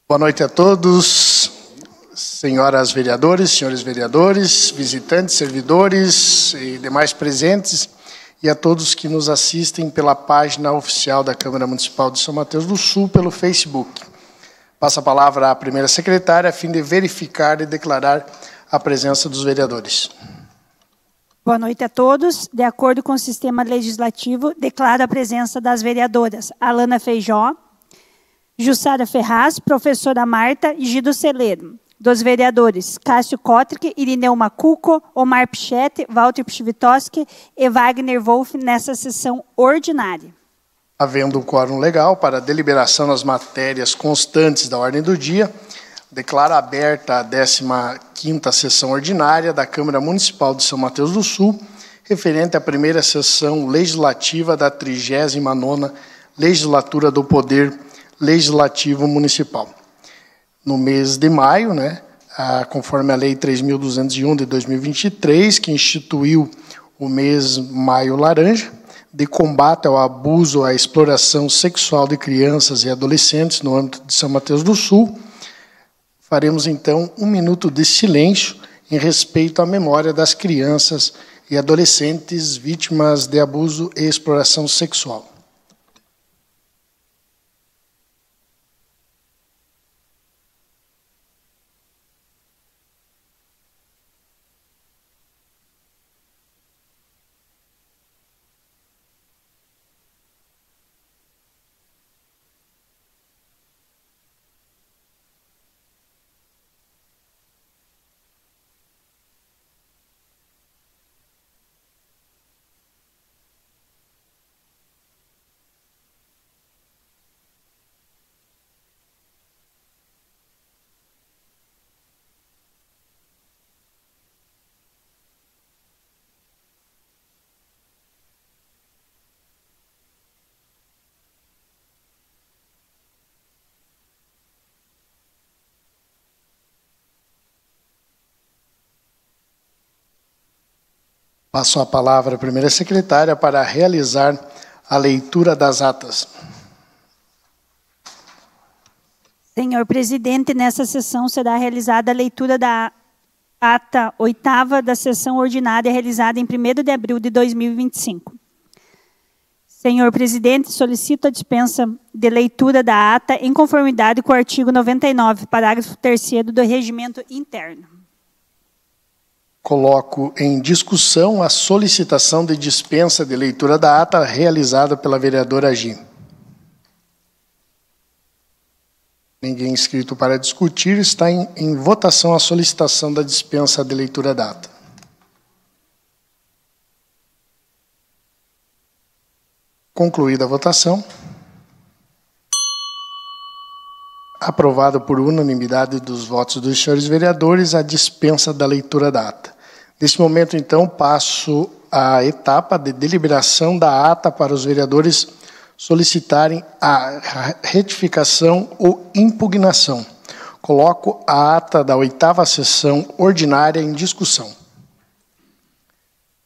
Boa noite a todos, senhoras vereadores, senhores vereadores, visitantes, servidores e demais presentes, e a todos que nos assistem pela página oficial da Câmara Municipal de São Mateus do Sul, pelo Facebook. Passo a palavra à primeira secretária, a fim de verificar e declarar a presença dos vereadores. Boa noite a todos. De acordo com o sistema legislativo, declaro a presença das vereadoras Alana Feijó, Jussara Ferraz, professora Marta e Gido Celeiro. Dos vereadores Cássio Kotrick, Irineu Macuco, Omar Pichetti, Walter Pchivitoski e Wagner Wolff nessa sessão ordinária. Havendo um quórum legal para a deliberação das matérias constantes da ordem do dia, declaro aberta a 15ª sessão ordinária da Câmara Municipal de São Mateus do Sul, referente à primeira sessão legislativa da 39ª Legislatura do Poder Legislativo Municipal. No mês de maio, conforme a Lei 3.201 de 2023, que instituiu o mês Maio Laranja, de combate ao abuso, à exploração sexual de crianças e adolescentes no âmbito de São Mateus do Sul, faremos, então, 1 minuto de silêncio em respeito à memória das crianças e adolescentes vítimas de abuso e exploração sexual. Passo a palavra à primeira secretária para realizar a leitura das atas. Senhor presidente, nessa sessão será realizada a leitura da ata 8ª da sessão ordinária realizada em 1º de abril de 2025. Senhor presidente, solicito a dispensa de leitura da ata em conformidade com o artigo 99, parágrafo 3º do Regimento Interno. Coloco em discussão a solicitação de dispensa de leitura da ata realizada pela vereadora Gi. Ninguém inscrito para discutir, está em votação a solicitação da dispensa de leitura da ata. Concluída a votação. Aprovado por unanimidade dos votos dos senhores vereadores a dispensa da leitura da ata. Nesse momento, então, passo à etapa de deliberação da ata para os vereadores solicitarem a retificação ou impugnação. Coloco a ata da 8ª sessão ordinária em discussão.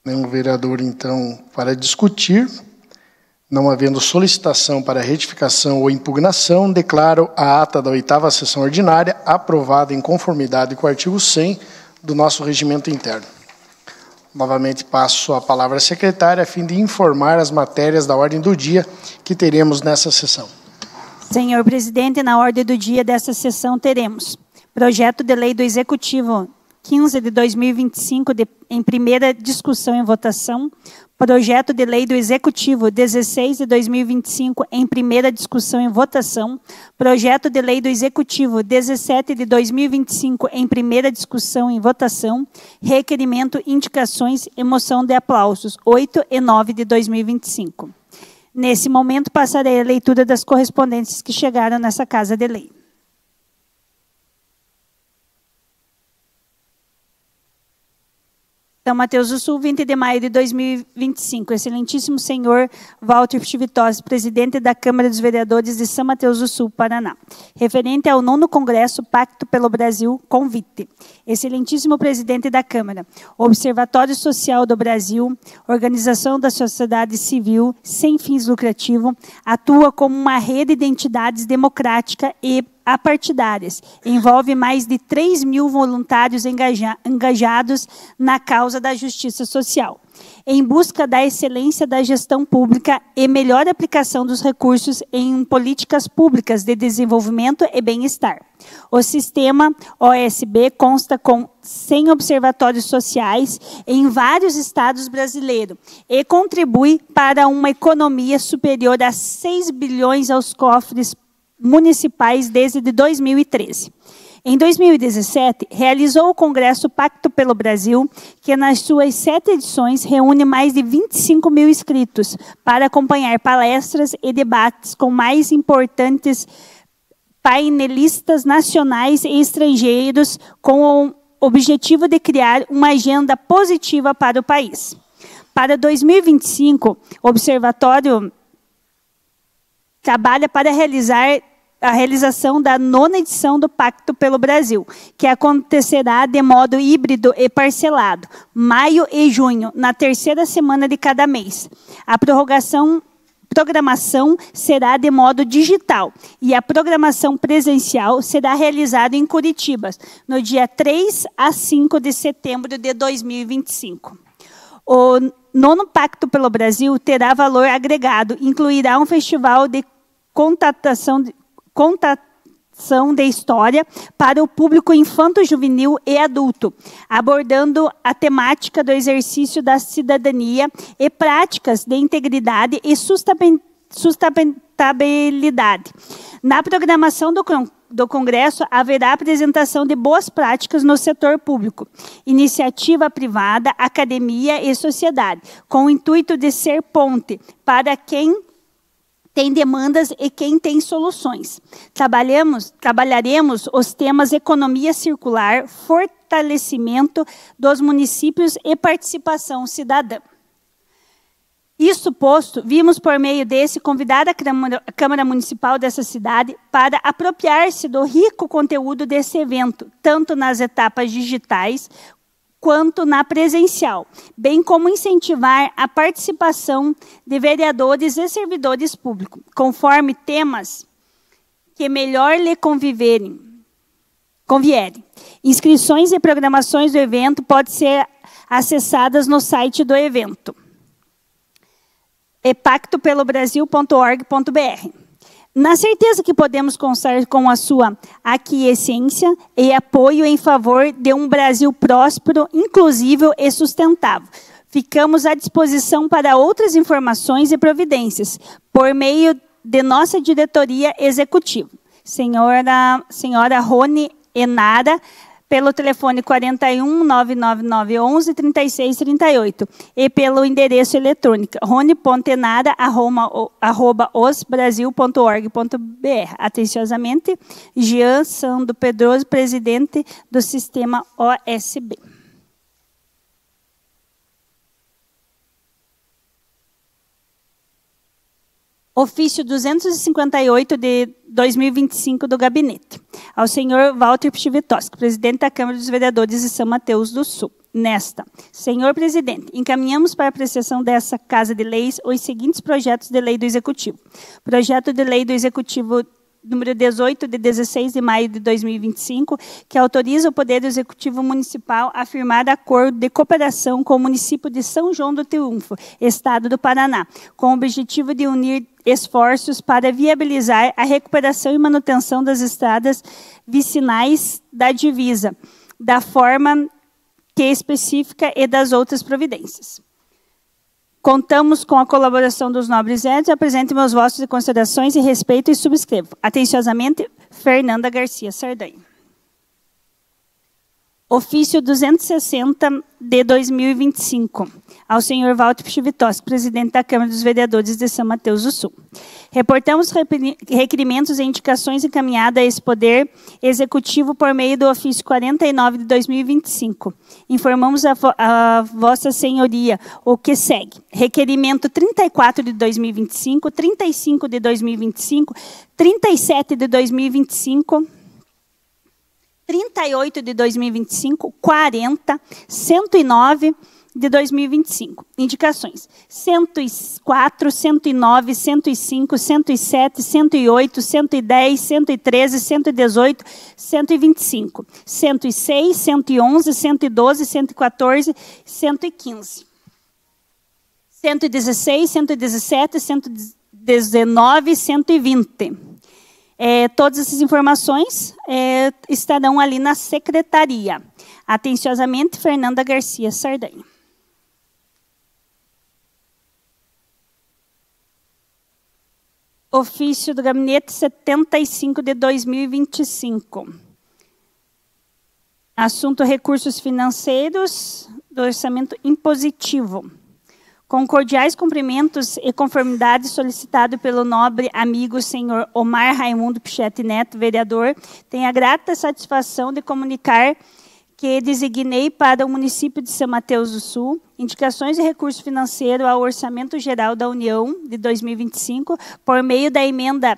Nenhum vereador, então, para discutir. Não havendo solicitação para retificação ou impugnação, declaro a ata da 8ª sessão ordinária aprovada em conformidade com o artigo 100 do nosso regimento interno. Novamente passo a palavra à secretária a fim de informar as matérias da ordem do dia que teremos nessa sessão. Senhor presidente, na ordem do dia dessa sessão teremos projeto de lei do Executivo 15 de 2025 em primeira discussão e votação, projeto de lei do Executivo 16 de 2025 em primeira discussão e votação, projeto de lei do Executivo 17 de 2025 em primeira discussão e votação, requerimento, indicações e moção de aplausos 8 e 9 de 2025. Nesse momento, passarei a leitura das correspondências que chegaram nessa Casa de Lei. São Mateus do Sul, 20 de maio de 2025. Excelentíssimo senhor Walter Pchivitoski, presidente da Câmara dos Vereadores de São Mateus do Sul, Paraná. Referente ao 9º Congresso Pacto pelo Brasil, convite. Excelentíssimo presidente da Câmara, Observatório Social do Brasil, organização da sociedade civil sem fins lucrativos, atua como uma rede de entidades democráticas e apartidárias. Envolve mais de 3 mil voluntários engajados na causa da justiça social, em busca da excelência da gestão pública e melhor aplicação dos recursos em políticas públicas de desenvolvimento e bem-estar. O sistema OSB consta com 100 observatórios sociais em vários estados brasileiros e contribui para uma economia superior a 6 bilhões aos cofres municipais desde 2013. Em 2017, realizou o Congresso Pacto pelo Brasil, que nas suas 7 edições reúne mais de 25 mil inscritos para acompanhar palestras e debates com mais importantes painelistas nacionais e estrangeiros, com o objetivo de criar uma agenda positiva para o país. Para 2025, o Observatório trabalha para a realização da 9ª edição do Pacto pelo Brasil, que acontecerá de modo híbrido e parcelado, maio e junho, na 3ª semana de cada mês. A programação será de modo digital e a programação presencial será realizada em Curitiba, no dia 3 a 5 de setembro de 2025. O 9º Pacto pelo Brasil terá valor agregado, incluirá um festival de contação de história para o público infanto-juvenil e adulto, abordando a temática do exercício da cidadania e práticas de integridade e sustentabilidade. Na programação do Congresso, haverá apresentação de boas práticas no setor público, iniciativa privada, academia e sociedade, com o intuito de ser ponte para quem tem demandas e quem tem soluções. Trabalharemos os temas economia circular, fortalecimento dos municípios e participação cidadã. Isso posto, vimos por meio desse convidar a Câmara Municipal dessa cidade para apropriar-se do rico conteúdo desse evento, tanto nas etapas digitais quanto na presencial, bem como incentivar a participação de vereadores e servidores públicos, conforme temas que melhor lhe convierem. Inscrições e programações do evento podem ser acessadas no site do evento, pactopelobrasil.org.br. Na certeza que podemos contar com a sua aquiescência e apoio em favor de um Brasil próspero, inclusivo e sustentável. Ficamos à disposição para outras informações e providências, por meio de nossa diretoria executiva. Senhora Rony Enara, pelo telefone 41 99911 3638 e pelo endereço eletrônico rony.enara@osbrasil.org.br. Atenciosamente, Jean Sando Pedroso, presidente do Sistema OSB. Ofício 258 de 2025 do Gabinete. Ao senhor Walter Pchivitoski, presidente da Câmara dos Vereadores de São Mateus do Sul. Nesta, senhor presidente, encaminhamos para a apreciação dessa Casa de Leis os seguintes projetos de lei do Executivo. Projeto de lei do Executivo número 18, de 16 de maio de 2025, que autoriza o Poder Executivo Municipal a firmar acordo de cooperação com o município de São João do Triunfo, Estado do Paraná, com o objetivo de unir esforços para viabilizar a recuperação e manutenção das estradas vicinais da divisa, da forma que específica e das outras providências. Contamos com a colaboração dos nobres entes. Apresento meus votos de considerações e respeito e subscrevo. Atenciosamente, Fernanda Garcia Sardanha. Ofício 260 de 2025. Ao senhor Walter Pchivitoski, presidente da Câmara dos Vereadores de São Mateus do Sul. Reportamos requerimentos e indicações encaminhadas a esse Poder Executivo por meio do ofício 49 de 2025. Informamos a Vossa Senhoria o que segue. Requerimento 34 de 2025, 35 de 2025, 37 de 2025, 38 de 2025, 40, 109 de 2025. Indicações: 104, 109, 105, 107, 108, 110, 113, 118, 125, 106, 111, 112, 114, 115. 116, 117, 119, 120. Todas essas informações estarão ali na secretaria. Atenciosamente, Fernanda Garcia Sardanha. Ofício do Gabinete 75 de 2025. Assunto: recursos financeiros do orçamento impositivo. Com cordiais cumprimentos e conformidade solicitado pelo nobre amigo senhor Omar Raimundo Pichetti Neto, vereador, tenho a grata satisfação de comunicar que designei para o município de São Mateus do Sul indicações de recurso financeiro ao Orçamento Geral da União de 2025 por meio da emenda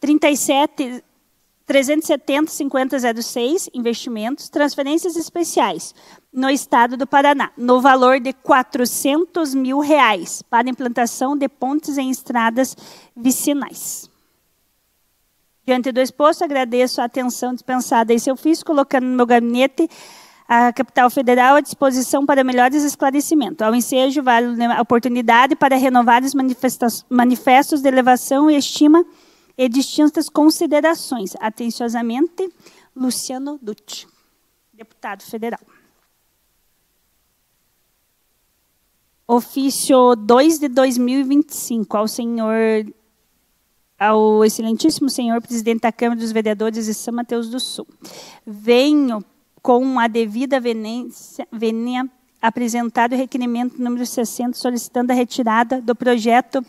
370-5006, investimentos, transferências especiais, no Estado do Paraná, no valor de R$ 400 mil para implantação de pontes em estradas vicinais. Diante do exposto, agradeço a atenção dispensada a esse ofício, colocando no meu gabinete a capital federal à disposição para melhores esclarecimentos. Ao ensejo, vale a oportunidade para renovar os manifestos de elevação e estima e distintas considerações. Atenciosamente, Luciano Dutti, deputado federal. Ofício 2 de 2025, ao excelentíssimo senhor presidente da Câmara dos Vereadores de São Mateus do Sul. Venho, com a devida vênia, apresentar o requerimento número 60, solicitando a retirada do projeto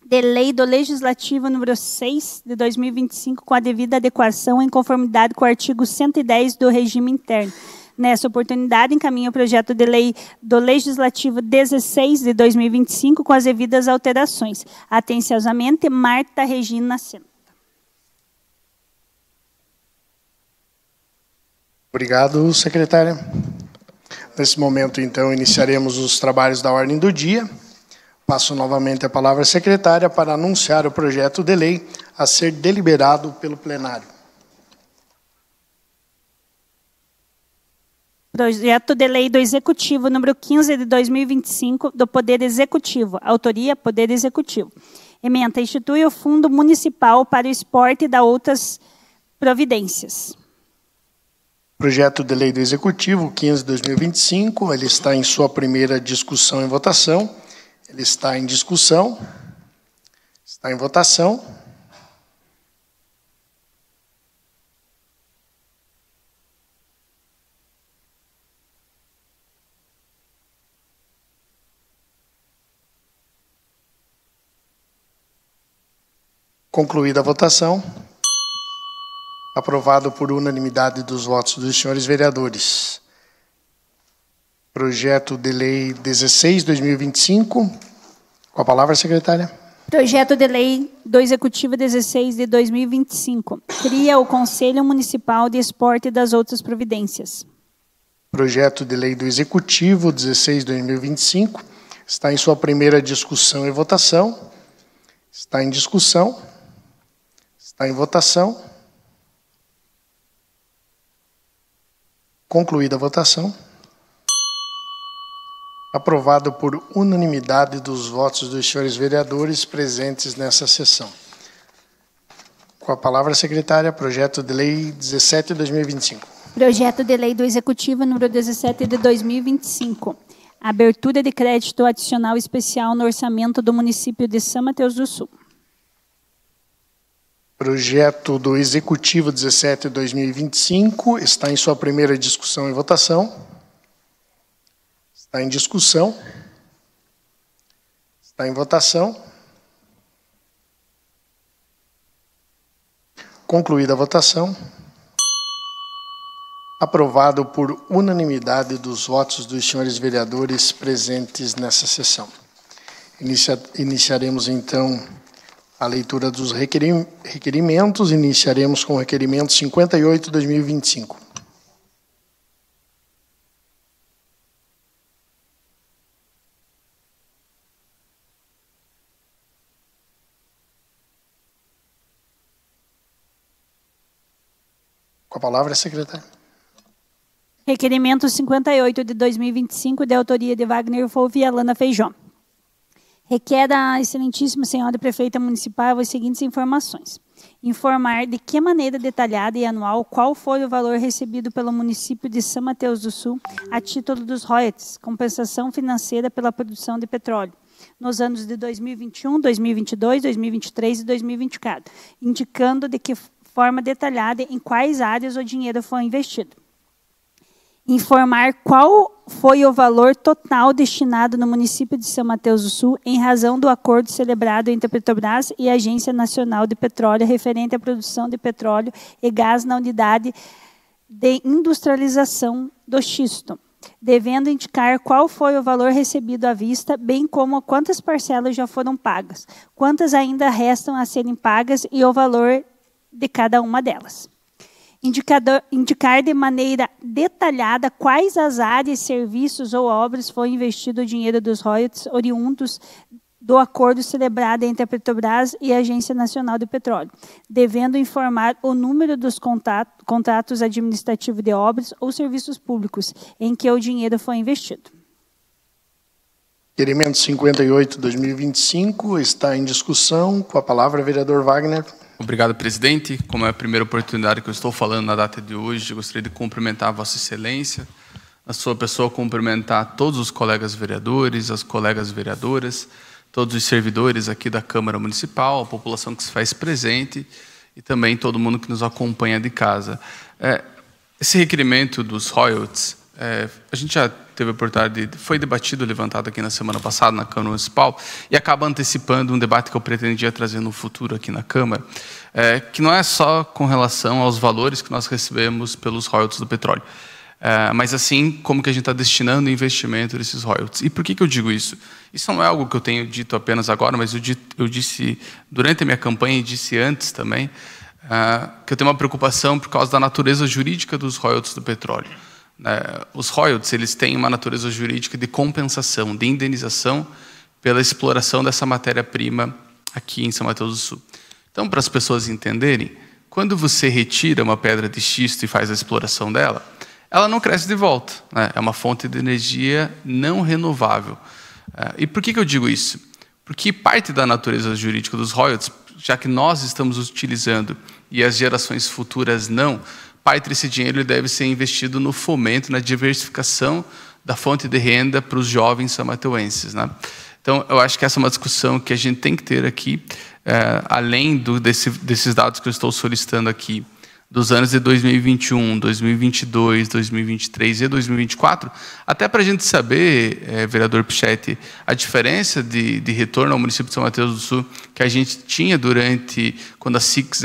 de lei do Legislativo número 6 de 2025, com a devida adequação em conformidade com o artigo 110 do regime interno. Nessa oportunidade, encaminho o projeto de lei do Legislativo 16 de 2025, com as devidas alterações. Atenciosamente, Marta Regina Sena. Obrigado, secretária. Nesse momento, então, iniciaremos os trabalhos da ordem do dia. Passo novamente a palavra à secretária para anunciar o projeto de lei a ser deliberado pelo plenário. Projeto de lei do Executivo, número 15 de 2025, do Poder Executivo. Autoria, Poder Executivo. Ementa: institui o Fundo Municipal para o Esporte e dá outras providências. Projeto de lei do Executivo, 15 de 2025, ele está em sua primeira discussão e votação. Ele está em discussão. Está em votação. Concluída a votação. Aprovado por unanimidade dos votos dos senhores vereadores. Projeto de lei 16, 2025. Com a palavra, secretária. Projeto de lei do Executivo 16 de 2025. Cria o Conselho Municipal de Esporte e das outras providências. Projeto de lei do Executivo 16, 2025. Está em sua primeira discussão e votação. Está em discussão. Está em votação. Concluída a votação. Aprovado por unanimidade dos votos dos senhores vereadores presentes nessa sessão. Com a palavra, secretária, projeto de lei 17 de 2025. Projeto de lei do Executivo número 17 de 2025. Abertura de crédito adicional especial no orçamento do município de São Mateus do Sul. Projeto do Executivo 17 de 2025 está em sua primeira discussão e votação. Está em discussão. Está em votação. Concluída a votação. Aprovado por unanimidade dos votos dos senhores vereadores presentes nessa sessão. Iniciaremos, então, a leitura dos requerimentos. Iniciaremos com o requerimento 58 de 2025. Com a palavra, secretário. Requerimento 58 de 2025, de autoria de Wagner Wolff e Alana Feijó. Requer da excelentíssima senhora prefeita municipal as seguintes informações. Informar de que maneira detalhada e anual qual foi o valor recebido pelo município de São Mateus do Sul a título dos royalties, compensação financeira pela produção de petróleo, nos anos de 2021, 2022, 2023 e 2024, indicando de que forma detalhada em quais áreas o dinheiro foi investido. Informar qual foi o valor total destinado no município de São Mateus do Sul em razão do acordo celebrado entre a Petrobras e a Agência Nacional de Petróleo referente à produção de petróleo e gás na unidade de industrialização do xisto, devendo indicar qual foi o valor recebido à vista, bem como quantas parcelas já foram pagas, quantas ainda restam a serem pagas e o valor de cada uma delas. Indicar de maneira detalhada quais as áreas, serviços ou obras foi investido o dinheiro dos royalties oriundos do acordo celebrado entre a Petrobras e a Agência Nacional de Petróleo, devendo informar o número dos contratos administrativos de obras ou serviços públicos em que o dinheiro foi investido. Requerimento 58, 2025, está em discussão. Com a palavra, vereador Wagner. Obrigado, presidente. Como é a primeira oportunidade que eu estou falando na data de hoje, eu gostaria de cumprimentar a Vossa Excelência, a sua pessoa, cumprimentar todos os colegas vereadores, as colegas vereadoras, todos os servidores aqui da Câmara Municipal, a população que se faz presente e também todo mundo que nos acompanha de casa. Esse requerimento dos royalties, a gente já teve a oportunidade, foi debatido, levantado aqui na semana passada na Câmara Municipal e acaba antecipando um debate que eu pretendia trazer no futuro aqui na Câmara, que não é só com relação aos valores que nós recebemos pelos royalties do petróleo, mas assim como que a gente está destinando o investimento desses royalties. E por que eu digo isso? Isso não é algo que eu tenho dito apenas agora, mas eu disse durante a minha campanha e disse antes também, que eu tenho uma preocupação por causa da natureza jurídica dos royalties do petróleo. Os royalties, eles têm uma natureza jurídica de compensação, de indenização pela exploração dessa matéria-prima aqui em São Mateus do Sul. Então, para as pessoas entenderem, quando você retira uma pedra de xisto e faz a exploração dela, ela não cresce de volta, né? É uma fonte de energia não renovável. E por que eu digo isso? Porque parte da natureza jurídica dos royalties, já que nós estamos utilizando e as gerações futuras não, parte desse dinheiro deve ser investido no fomento, na diversificação da fonte de renda para os jovens samateuenses, né? Então, eu acho que essa é uma discussão que a gente tem que ter aqui, além desses dados que eu estou solicitando aqui, dos anos de 2021, 2022, 2023 e 2024, até para a gente saber, vereador Pichetti, a diferença de retorno ao município de São Mateus do Sul que a gente tinha quando a SIX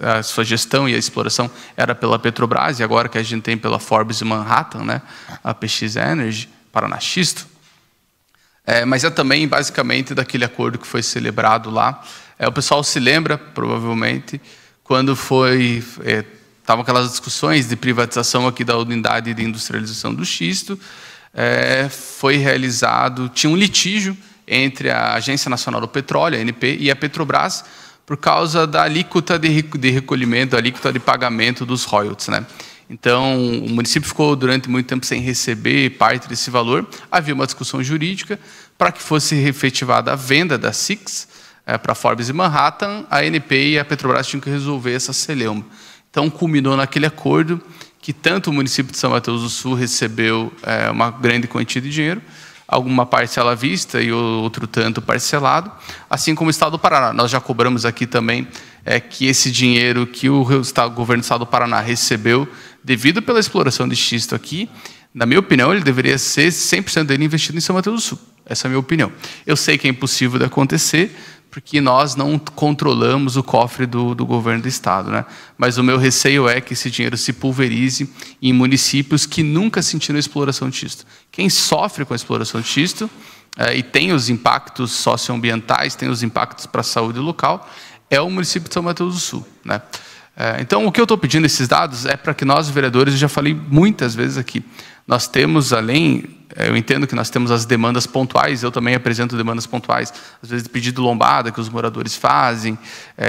a sua gestão e a exploração era pela Petrobras, e agora que a gente tem pela Forbes e Manhattan, né, a PX Energy, Paraná Xisto. Mas é também, basicamente, daquele acordo que foi celebrado lá. O pessoal se lembra, provavelmente, quando estavam aquelas discussões de privatização aqui da unidade de industrialização do xisto, foi realizado, tinha um litígio entre a Agência Nacional do Petróleo, a ANP, e a Petrobras, por causa da alíquota de recolhimento, da alíquota de pagamento dos royalties, né? Então, o município ficou durante muito tempo sem receber parte desse valor. Havia uma discussão jurídica para que fosse efetivada a venda da SIX, para a Forbes e Manhattan, a ANP e a Petrobras tinham que resolver essa celeuma. Então, culminou naquele acordo que tanto o município de São Mateus do Sul recebeu uma grande quantia de dinheiro, alguma parcela à vista e outro tanto parcelado, assim como o Estado do Paraná. Nós já cobramos aqui também que esse dinheiro que o governo do Estado do Paraná recebeu devido pela exploração de xisto aqui, na minha opinião, ele deveria ser 100% dele investido em São Mateus do Sul. Essa é a minha opinião. Eu sei que é impossível de acontecer, porque nós não controlamos o cofre do governo do Estado, né? Mas o meu receio é que esse dinheiro se pulverize em municípios que nunca sentiram a exploração de xisto. Quem sofre com a exploração de xisto e tem os impactos socioambientais, tem os impactos para a saúde local, é o município de São Mateus do Sul, né? Então, o que eu estou pedindo esses dados é para que nós, vereadores, eu já falei muitas vezes aqui, nós temos, eu entendo que nós temos as demandas pontuais, eu também apresento demandas pontuais, às vezes de pedido de lombada que os moradores fazem,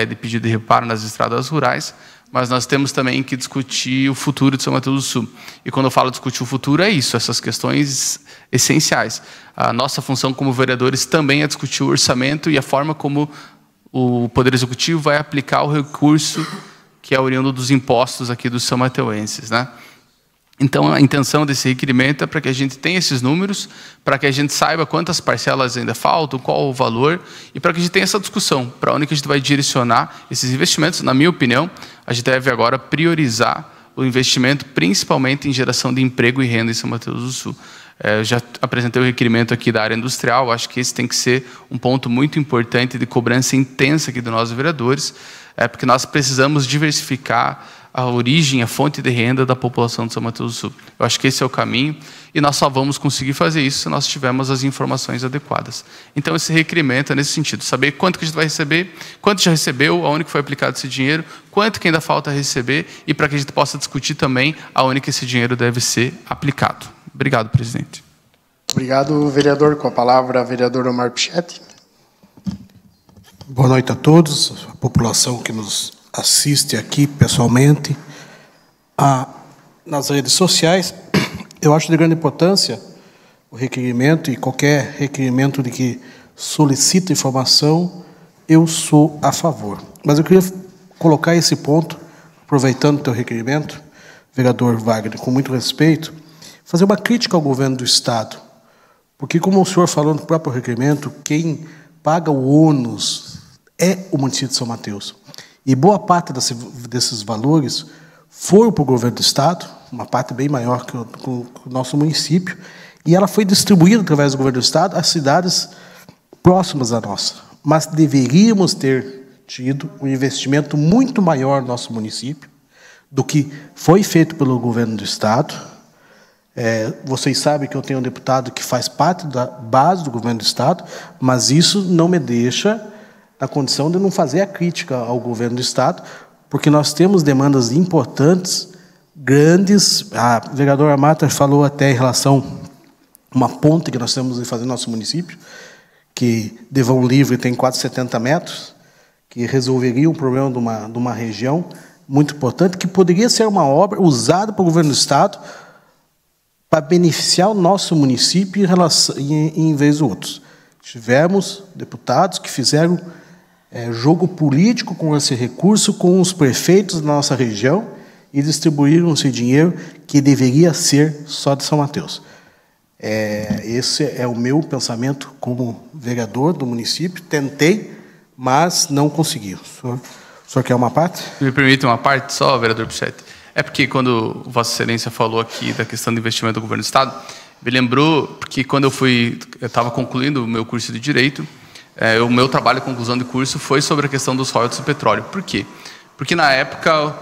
de pedido de reparo nas estradas rurais, mas nós temos também que discutir o futuro de São Mateus do Sul. E quando eu falo discutir o futuro, é isso, essas questões essenciais. A nossa função como vereadores também é discutir o orçamento e a forma como o Poder Executivo vai aplicar o recurso que é oriundo dos impostos aqui dos são-mateuenses, né? Então, a intenção desse requerimento é para que a gente tenha esses números, para que a gente saiba quantas parcelas ainda faltam, qual o valor, e para que a gente tenha essa discussão, para onde que a gente vai direcionar esses investimentos. Na minha opinião, a gente deve agora priorizar o investimento, principalmente em geração de emprego e renda em São Mateus do Sul. Eu já apresentei o requerimento aqui da área industrial, acho que esse tem que ser um ponto muito importante de cobrança intensa aqui dos nossos vereadores, porque nós precisamos diversificar a origem, a fonte de renda da população de São Mateus do Sul. Eu acho que esse é o caminho e nós só vamos conseguir fazer isso se nós tivermos as informações adequadas. Então, esse requerimento é nesse sentido, saber quanto que a gente vai receber, quanto já recebeu, aonde que foi aplicado esse dinheiro, quanto que ainda falta receber e para que a gente possa discutir também aonde que esse dinheiro deve ser aplicado. Obrigado, presidente. Obrigado, vereador. Com a palavra, vereador Omar Pichetti. Boa noite a todos, a população que nos assiste aqui pessoalmente, nas redes sociais. Eu acho de grande importância o requerimento, e qualquer requerimento de que solicita informação, eu sou a favor. Mas eu queria colocar esse ponto, aproveitando o teu requerimento, vereador Wagner, com muito respeito, fazer uma crítica ao governo do Estado. Porque, como o senhor falou no próprio requerimento, quem paga o ônus é o município de São Mateus. E boa parte desses valores foram para o governo do Estado, uma parte bem maior que o nosso município, e ela foi distribuída através do governo do Estado às cidades próximas à nossa. Mas deveríamos ter tido um investimento muito maior no nosso município do que foi feito pelo governo do Estado. Vocês sabem que eu tenho um deputado que faz parte da base do governo do Estado, mas isso não me deixa na condição de não fazer a crítica ao governo do Estado, porque nós temos demandas importantes, grandes. A vereadora Marta falou até em relação a uma ponte que nós temos de fazer no nosso município, que de vão livre tem quase 70 metros, que resolveria um problema de uma região muito importante, que poderia ser uma obra usada pelo governo do Estado para beneficiar o nosso município em vez de outros. Tivemos deputados que fizeram jogo político com esse recurso, com os prefeitos da nossa região, e distribuíram esse dinheiro que deveria ser só de São Mateus. Esse é o meu pensamento como vereador do município. Tentei, mas não consegui. O senhor quer uma parte? Me permite uma parte só, vereador Pichetti? É porque quando Vossa Excelência falou aqui da questão do investimento do governo do Estado, me lembrou, porque quando eu estava concluindo o meu curso de Direito, o meu trabalho de conclusão de curso foi sobre a questão dos royalties do petróleo. Por quê? Porque na época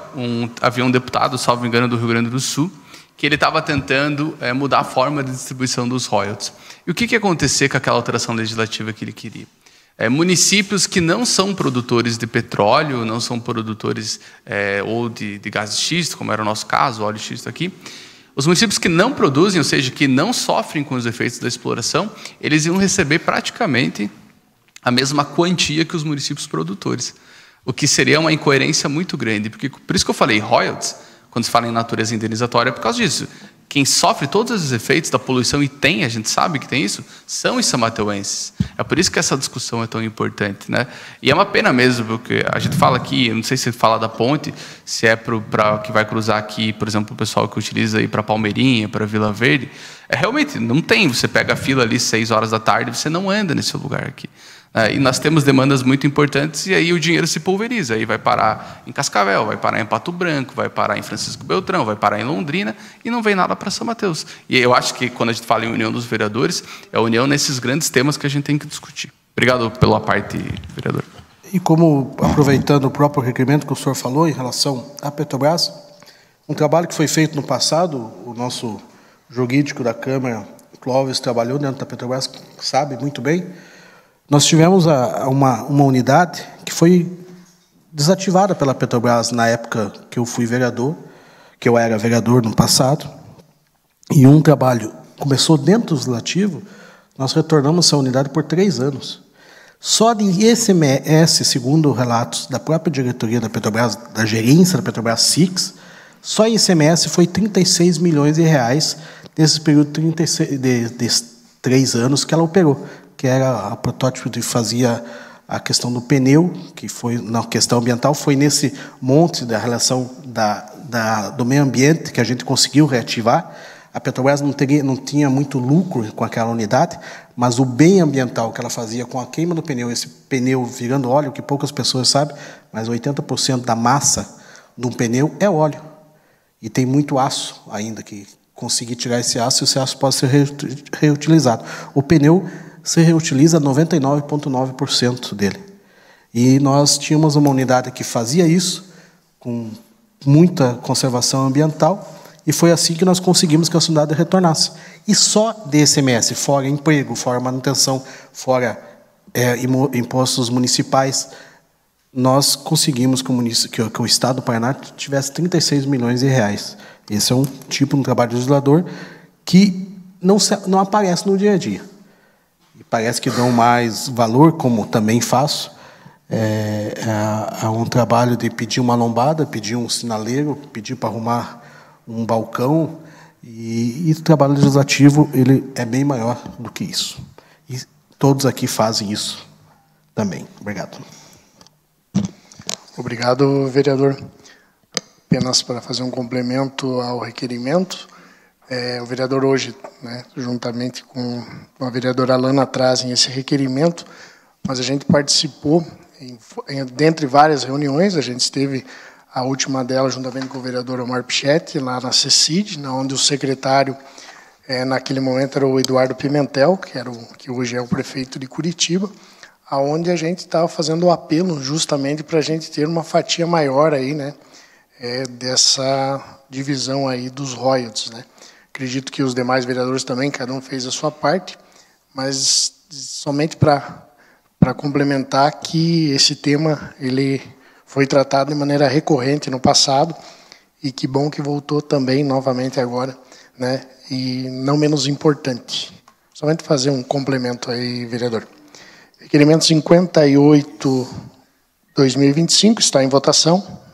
havia um deputado, salvo engano, do Rio Grande do Sul, que ele estava tentando mudar a forma de distribuição dos royalties. E o que ia acontecer com aquela alteração legislativa que ele queria? Municípios que não são produtores de petróleo, não são produtores ou de gás de xisto, como era o nosso caso, óleo de xisto aqui, os municípios que não produzem, ou seja, que não sofrem com os efeitos da exploração, eles iam receber praticamente a mesma quantia que os municípios produtores, o que seria uma incoerência muito grande. Porque, por isso que eu falei royalties, quando se fala em natureza indenizatória, é por causa disso. Quem sofre todos os efeitos da poluição, e a gente sabe que tem isso, são os são-mateuenses. É por isso que essa discussão é tão importante, né? E é uma pena mesmo, porque a gente fala aqui, eu não sei se fala da ponte, se é para que vai cruzar aqui, por exemplo, o pessoal que utiliza aí para Palmeirinha, para Vila Verde, realmente não tem. Você pega a fila ali 6 horas da tarde, você não anda nesse lugar aqui. E nós temos demandas muito importantes, e aí o dinheiro se pulveriza, aí vai parar em Cascavel, vai parar em Pato Branco, vai parar em Francisco Beltrão, vai parar em Londrina, e não vem nada para São Mateus. E eu acho que quando a gente fala em união dos vereadores, é a união nesses grandes temas que a gente tem que discutir. Obrigado pela parte, vereador. E como, aproveitando o próprio requerimento que o senhor falou em relação à Petrobras, um trabalho que foi feito no passado, o nosso jurídico da Câmara, Clóvis, trabalhou dentro da Petrobras, sabe muito bem. Nós tivemos uma unidade que foi desativada pela Petrobras na época que eu fui vereador, que eu era vereador no passado, e um trabalho começou dentro do legislativo, nós retornamos essa unidade por 3 anos. Só de ICMS, segundo relatos da própria diretoria da Petrobras, da gerência da Petrobras SIX, só ICMS foi 36 milhões de reais nesse período de 3 anos que ela operou, que era a protótipo que fazia a questão do pneu, que foi na questão ambiental, foi nesse monte da relação do meio ambiente que a gente conseguiu reativar. A Petrobras não tinha muito lucro com aquela unidade, mas o bem ambiental que ela fazia com a queima do pneu, esse pneu virando óleo, que poucas pessoas sabem, mas 80% da massa de um pneu é óleo. E tem muito aço ainda, que conseguir tirar esse aço pode ser reutilizado. O pneu se reutiliza 99,9% dele. E nós tínhamos uma unidade que fazia isso, com muita conservação ambiental, e foi assim que nós conseguimos que a unidade retornasse. E só de ICMS, fora emprego, fora manutenção, fora impostos municipais, nós conseguimos que o Estado do Paraná tivesse 36 milhões de reais. Esse é um tipo de trabalho de legislador que não aparece no dia a dia. E parece que dão mais valor, como também faço, a um trabalho de pedir uma lombada, pedir um sinaleiro, pedir para arrumar um balcão, e o trabalho legislativo ele é bem maior do que isso. E todos aqui fazem isso também. Obrigado. Obrigado, vereador. Apenas para fazer um complemento ao requerimento, o vereador hoje, juntamente com a vereadora Alana, trazem esse requerimento, mas a gente participou, dentre várias reuniões, a gente esteve a última delas juntamente com o vereador Omar Pichetti, lá na CECID, onde o secretário, naquele momento, era o Eduardo Pimentel, que hoje é o prefeito de Curitiba, aonde a gente estava fazendo o apelo justamente para a gente ter uma fatia maior aí, dessa divisão aí dos royalties, Acredito que os demais vereadores também, cada um fez a sua parte, mas somente para complementar que esse tema ele foi tratado de maneira recorrente no passado e que bom que voltou também novamente agora, e não menos importante. Somente fazer um complemento aí, vereador. Requerimento 58/2025 está em votação.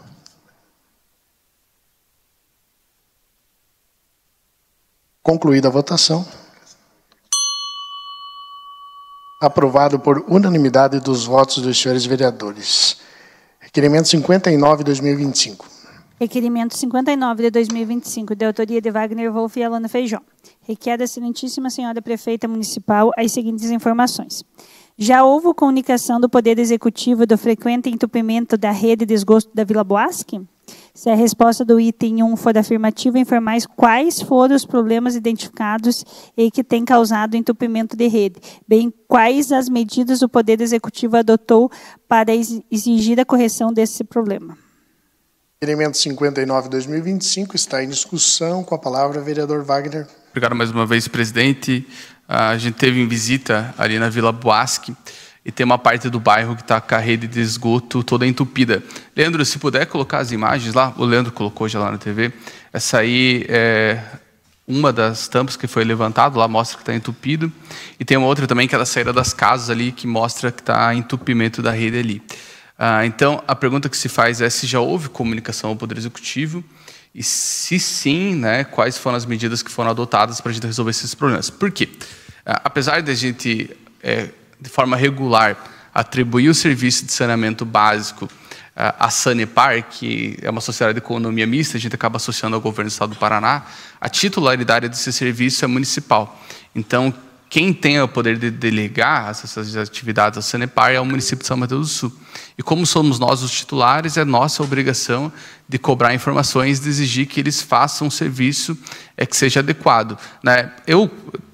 Concluída a votação. Aprovado por unanimidade dos votos dos senhores vereadores. Requerimento 59/2025. Requerimento 59 de 2025, de autoria de Wagner Wolff e Alana Feijó. Requer da excelentíssima senhora prefeita municipal as seguintes informações. Já houve comunicação do Poder Executivo do frequente entupimento da rede de esgoto da Vila Boasque? Se a resposta do item 1 for afirmativa, informais quais foram os problemas identificados e que têm causado entupimento de rede, bem quais as medidas o Poder Executivo adotou para exigir a correção desse problema. Requerimento 59/2025 está em discussão. Com a palavra, vereador Wagner. Obrigado mais uma vez, presidente. A gente teve em visita ali na Vila Boasque e tem uma parte do bairro que está com a rede de esgoto toda entupida. Leandro, se puder colocar as imagens lá, o Leandro colocou já lá na TV, essa aí é uma das tampas que foi levantado, lá mostra que está entupido, e tem uma outra também que é da saída das casas ali, que mostra que está entupimento da rede ali. Então, a pergunta que se faz é se já houve comunicação ao Poder Executivo, e se sim, quais foram as medidas que foram adotadas para a gente resolver esses problemas. Por quê? Apesar de a gente, de forma regular, atribuir o serviço de saneamento básico à Sanepar, que é uma sociedade de economia mista, a gente acaba associando ao governo do Estado do Paraná, a titularidade desse serviço é municipal. Então, quem tem o poder de delegar essas atividades à Sanepar é o município de São Mateus do Sul. E como somos nós os titulares, é nossa obrigação de cobrar informações, de exigir que eles façam um serviço que seja adequado. Eu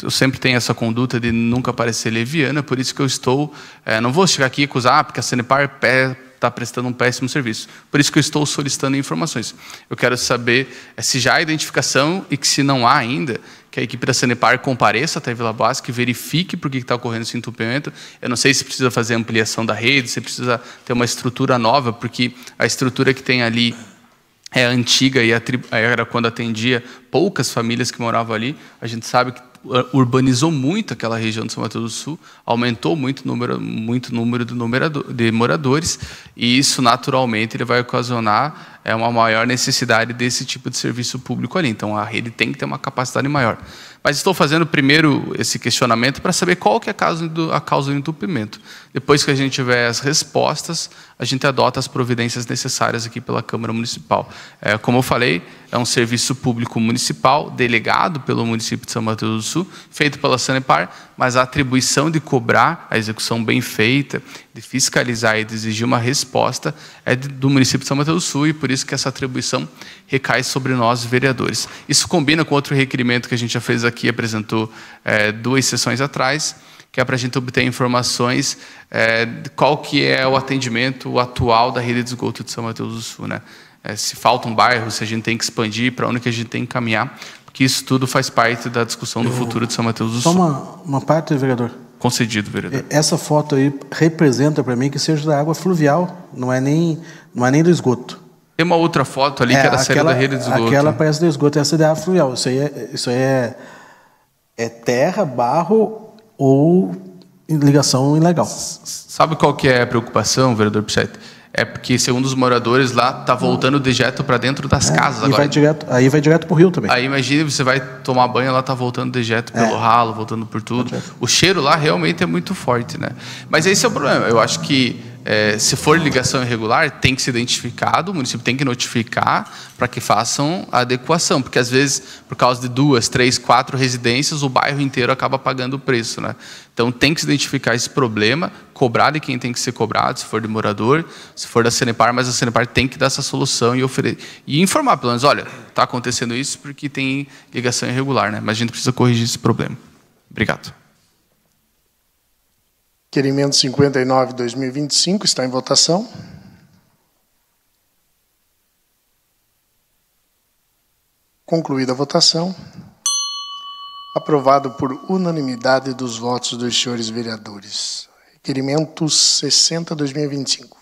sempre tenho essa conduta de nunca parecer leviana, por isso que eu estou... não vou chegar aqui e acusar, porque a Sanepar está prestando um péssimo serviço. Por isso que eu estou solicitando informações. Eu quero saber se já há identificação e que, se não há ainda, que a equipe da Sanepar compareça até a Vila Boasque, verifique por que está ocorrendo esse entupimento. Eu não sei se precisa fazer ampliação da rede, se precisa ter uma estrutura nova, porque a estrutura que tem ali é antiga e era quando atendia poucas famílias que moravam ali. A gente sabe que urbanizou muito aquela região de São Mateus do Sul, aumentou muito o número de moradores, e isso naturalmente ele vai ocasionar uma maior necessidade desse tipo de serviço público ali. Então a rede tem que ter uma capacidade maior. Mas estou fazendo primeiro esse questionamento para saber qual que é a causa do entupimento. Depois que a gente tiver as respostas, a gente adota as providências necessárias aqui pela Câmara Municipal. Como eu falei, é um serviço público municipal, delegado pelo município de São Mateus do Sul, feito pela Sanepar, mas a atribuição de cobrar a execução bem feita, de fiscalizar e de exigir uma resposta é do município de São Mateus do Sul, e por isso que essa atribuição recai sobre nós, vereadores. Isso combina com outro requerimento que a gente já fez aqui, apresentou 2 sessões atrás, que é para a gente obter informações de qual que é o atendimento atual da rede de esgoto de São Mateus do Sul, né? Se falta um bairro, se a gente tem que expandir, para onde que a gente tem que caminhar, porque isso tudo faz parte da discussão do futuro de São Mateus do Sul. Só uma parte, vereador. Concedido, vereador. Essa foto aí representa para mim que seja da água fluvial, não é nem do esgoto. Tem uma outra foto ali que é da série da rede de esgoto. Aquela parece do esgoto, essa é da água fluvial. Isso aí é terra, barro ou ligação ilegal. Sabe qual que é a preocupação, vereador Pichetti? É porque, segundo os moradores lá, está voltando o dejeto para dentro das casas agora. Aí vai direto para o rio também. Aí imagine, você vai tomar banho, lá está voltando dejeto pelo ralo, voltando por tudo. O cheiro lá realmente é muito forte, né? Mas esse é o problema. Eu acho que se for ligação irregular, tem que ser identificado, o município tem que notificar para que façam a adequação, porque às vezes, por causa de 2, 3, 4 residências, o bairro inteiro acaba pagando o preço, né? Então tem que se identificar esse problema, cobrar de quem tem que ser cobrado, se for de morador, se for da Sanepar, mas a Sanepar tem que dar essa solução e informar, pelo menos, olha, está acontecendo isso porque tem ligação irregular, né? Mas a gente precisa corrigir esse problema. Obrigado. Requerimento 59/2025 está em votação. Concluída a votação. Aprovado por unanimidade dos votos dos senhores vereadores. Requerimento 60/2025.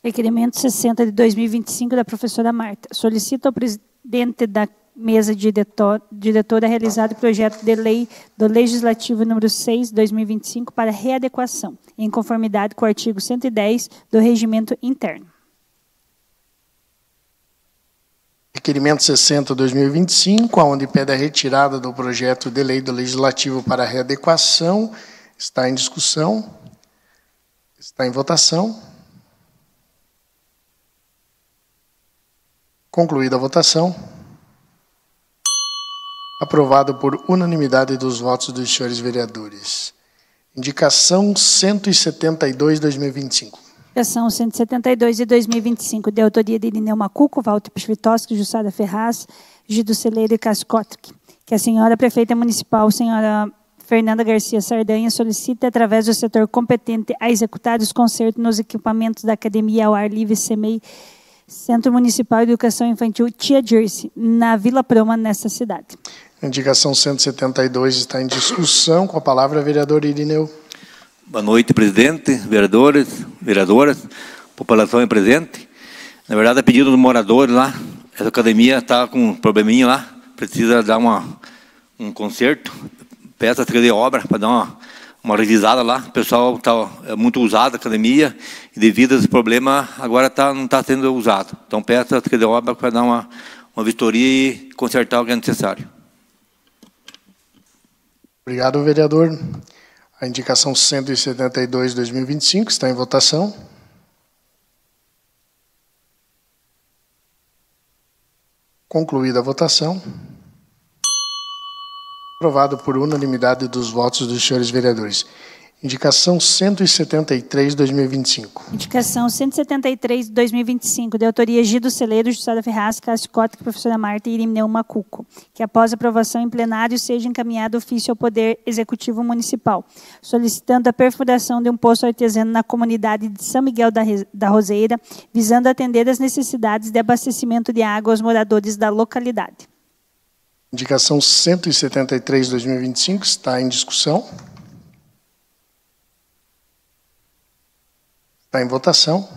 Requerimento 60 de 2025 da professora Marta. Solicita ao presidente da mesa diretora realizar o projeto de lei do Legislativo número 6, 2025, para readequação, em conformidade com o artigo 110 do Regimento Interno. Requerimento 60/2025, onde pede a retirada do projeto de lei do Legislativo para readequação, está em discussão, está em votação. Concluída a votação. Aprovado por unanimidade dos votos dos senhores vereadores. Indicação 172/2025. Indicação 172 de 2025, de autoria de Irineu Macuco, Walter Pichvitoski, Jussara Ferraz, Gido Celeiro e Cássio Kotrick, que a senhora prefeita municipal, senhora Fernanda Garcia Sardanha, solicita, através do setor competente, a executar os consertos nos equipamentos da Academia ao Ar Livre CEMEI, Centro Municipal de Educação Infantil Tia Dirce, na Vila Proma, nesta cidade. Indicação 172 está em discussão. Com a palavra, vereador Irineu. Boa noite, presidente, vereadores, veradoras, população presente. Na verdade, a pedido do morador lá, essa academia está com um probleminha lá, precisa dar um conserto, peça de obra para dar uma revisada lá. O pessoal está muito usado a academia e devido a esse problema agora não está sendo usado. Então peça de obra para dar uma vistoria e consertar o que é necessário. Obrigado, vereador. A indicação 172/2025 está em votação. Concluída a votação. Aprovado por unanimidade dos votos dos senhores vereadores. Indicação 173/2025. Indicação 173 de 2025, de autoria Gido Celeiro, Jussara Ferraz, Cássio Kotrick, professora Marta e Irineu Macuco, que após aprovação em plenário seja encaminhado ofício ao Poder Executivo Municipal, solicitando a perfuração de um poço artesiano na comunidade de São Miguel da Roseira, visando atender as necessidades de abastecimento de água aos moradores da localidade. Indicação 173/2025 está em discussão. Está em votação.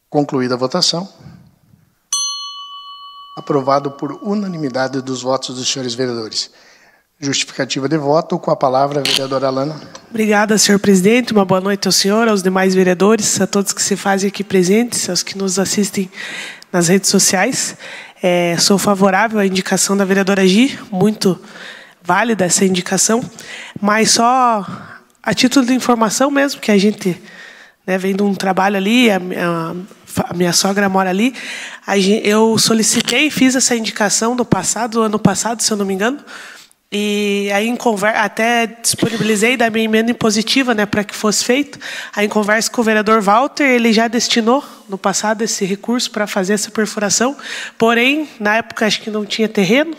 Concluída a votação. Aprovado por unanimidade dos votos dos senhores vereadores. Justificativa de voto, com a palavra a vereadora Alana. Obrigada, senhor presidente. Uma boa noite ao senhor, aos demais vereadores, a todos que se fazem aqui presentes, aos que nos assistem nas redes sociais. Sou favorável à indicação da vereadora Gi, muito válida essa indicação, mas só a título de informação mesmo, que a gente vem de um trabalho ali, a minha sogra mora ali, eu solicitei e fiz essa indicação do ano passado, se eu não me engano, e aí até disponibilizei da minha emenda impositiva, para que fosse feito. Aí em conversa com o vereador Walter, ele já destinou no passado esse recurso para fazer essa perfuração, porém na época acho que não tinha terreno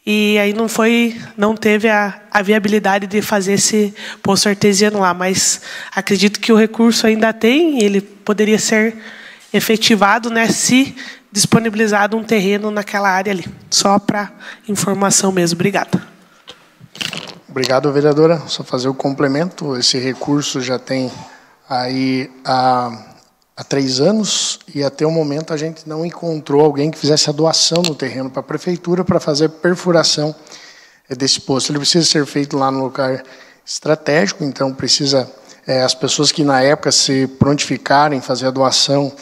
e aí não teve a viabilidade de fazer esse poço artesiano lá, mas acredito que o recurso ainda tem e ele poderia ser efetivado, se disponibilizado um terreno naquela área ali. Só para informação mesmo. Obrigada. Obrigado, vereadora. Só fazer o complemento. Esse recurso já tem aí há 3 anos e até o momento a gente não encontrou alguém que fizesse a doação no terreno para a prefeitura para fazer a perfuração desse poço. Ele precisa ser feito lá no lugar estratégico, então precisa as pessoas que na época se prontificarem fazer a doação,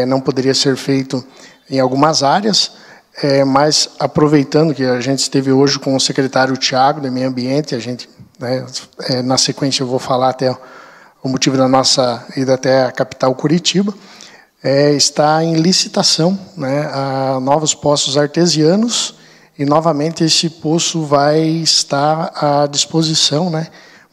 não poderia ser feito em algumas áreas. Mas aproveitando que a gente esteve hoje com o secretário Tiago, do Meio Ambiente, a gente, na sequência eu vou falar até o motivo da nossa ida até a capital Curitiba, está em licitação a novos poços artesianos e novamente esse poço vai estar à disposição,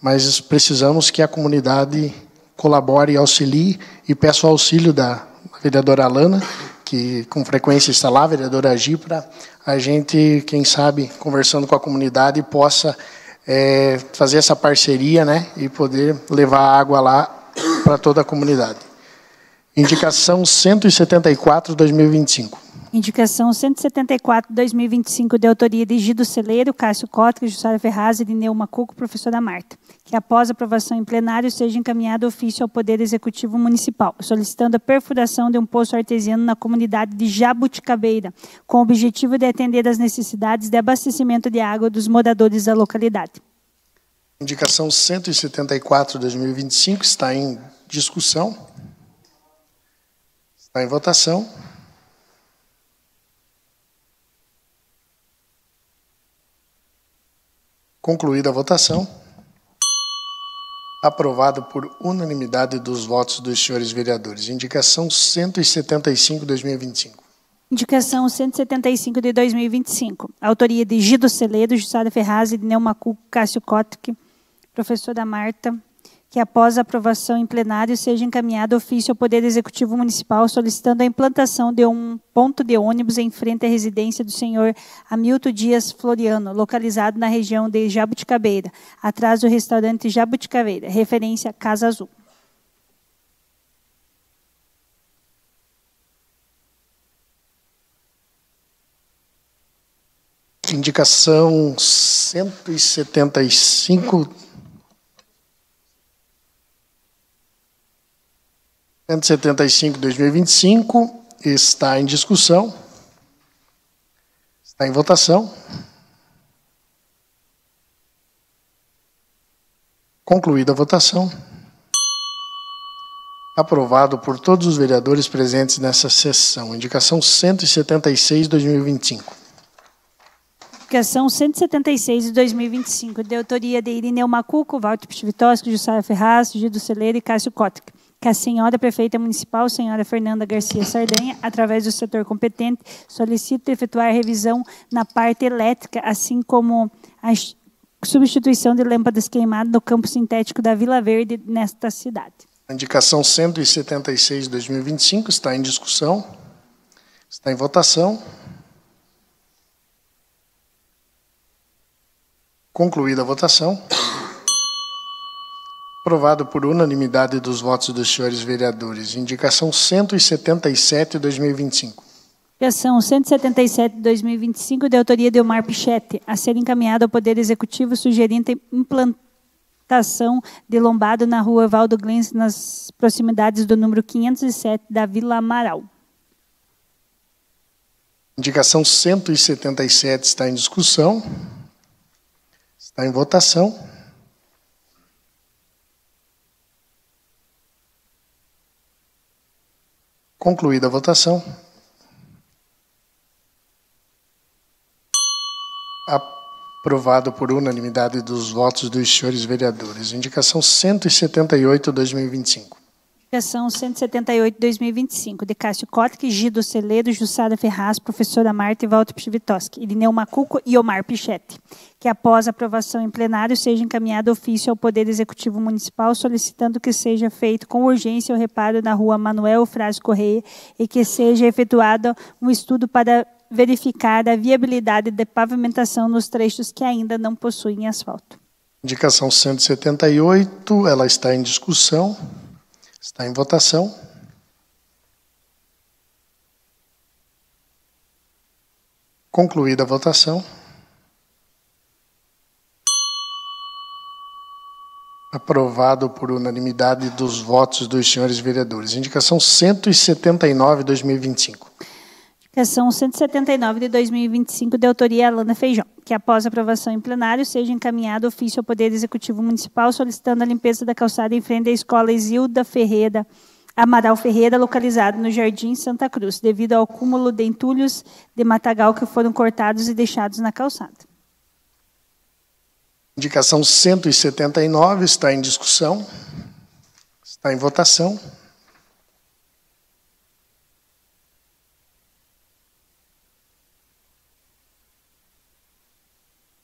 mas precisamos que a comunidade colabore e auxilie, e peço o auxílio da vereadora Alana, que com frequência está lá, a vereadora Gi, para a gente, quem sabe, conversando com a comunidade, possa fazer essa parceria e poder levar água lá para toda a comunidade. Indicação 174/2025. Indicação 174/2025, de autoria de Gido Celeiro, Cássio Cótica, Jussara Ferraz, Irineu Macuco, professora Marta, que após aprovação em plenário seja encaminhado ofício ao Poder Executivo Municipal, solicitando a perfuração de um poço artesiano na comunidade de Jabuticabeira, com o objetivo de atender às necessidades de abastecimento de água dos moradores da localidade. Indicação 174/2025 está em discussão. Está em votação. Concluída a votação. Aprovado por unanimidade dos votos dos senhores vereadores. Indicação 175/2025. Indicação 175 de 2025. Autoria de Gido Celeiro, Jussara Ferraz, Irineu Macuco, Cássio Cótica, professora Marta, que após a aprovação em plenário seja encaminhado ofício ao Poder Executivo Municipal solicitando a implantação de um ponto de ônibus em frente à residência do senhor Hamilton Dias Floriano, localizado na região de Jabuticabeira, atrás do restaurante Jabuticabeira, referência Casa Azul. Indicação 175. 175/2025 está em discussão. Está em votação. Concluída a votação. Aprovado por todos os vereadores presentes nessa sessão. Indicação 176/2025. Indicação 176 de 2025, de autoria de Irineu Macuco, Walter Pichvitoski, Jussara Ferraz, Gido Celeiro e Cássio Cótica, que a senhora prefeita municipal, senhora Fernanda Garcia Sardanha, através do setor competente, solicita efetuar revisão na parte elétrica, assim como a substituição de lâmpadas queimadas no campo sintético da Vila Verde, nesta cidade. A indicação 176/2025 está em discussão. Está em votação. Concluída a votação. Aprovado por unanimidade dos votos dos senhores vereadores. Indicação 177/2025. Indicação 177 de 2025, de autoria de Omar Pichetti, a ser encaminhada ao Poder Executivo, sugerindo de lombado na rua Valdo Glens, nas proximidades do número 507 da Vila Amaral. Indicação 177 está em discussão. Está em votação. Concluída a votação. Aprovado por unanimidade dos votos dos senhores vereadores. Indicação 178/2025. Indicação 178/2025, de Cássio Kotic, Gido Celedo, Jussara Ferraz, professora Marta e Walter Pchivitoski, Irineu Macuco e Omar Pichetti, que após aprovação em plenário seja encaminhado ofício ao Poder Executivo Municipal solicitando que seja feito com urgência o reparo na rua Manuel Frás Correia e que seja efetuado um estudo para verificar a viabilidade de pavimentação nos trechos que ainda não possuem asfalto. Indicação 178, ela está em discussão, está em votação. Concluída a votação. Aprovado por unanimidade dos votos dos senhores vereadores. Indicação 179/2025. Indicação 179 de 2025, de autoria Alana Feijão, que após aprovação em plenário seja encaminhado ofício ao Poder Executivo Municipal solicitando a limpeza da calçada em frente à Escola Isilda Ferreira, Amaral Ferreira, localizado no Jardim Santa Cruz, devido ao acúmulo de entulhos de matagal que foram cortados e deixados na calçada. Indicação 179 está em discussão, está em votação.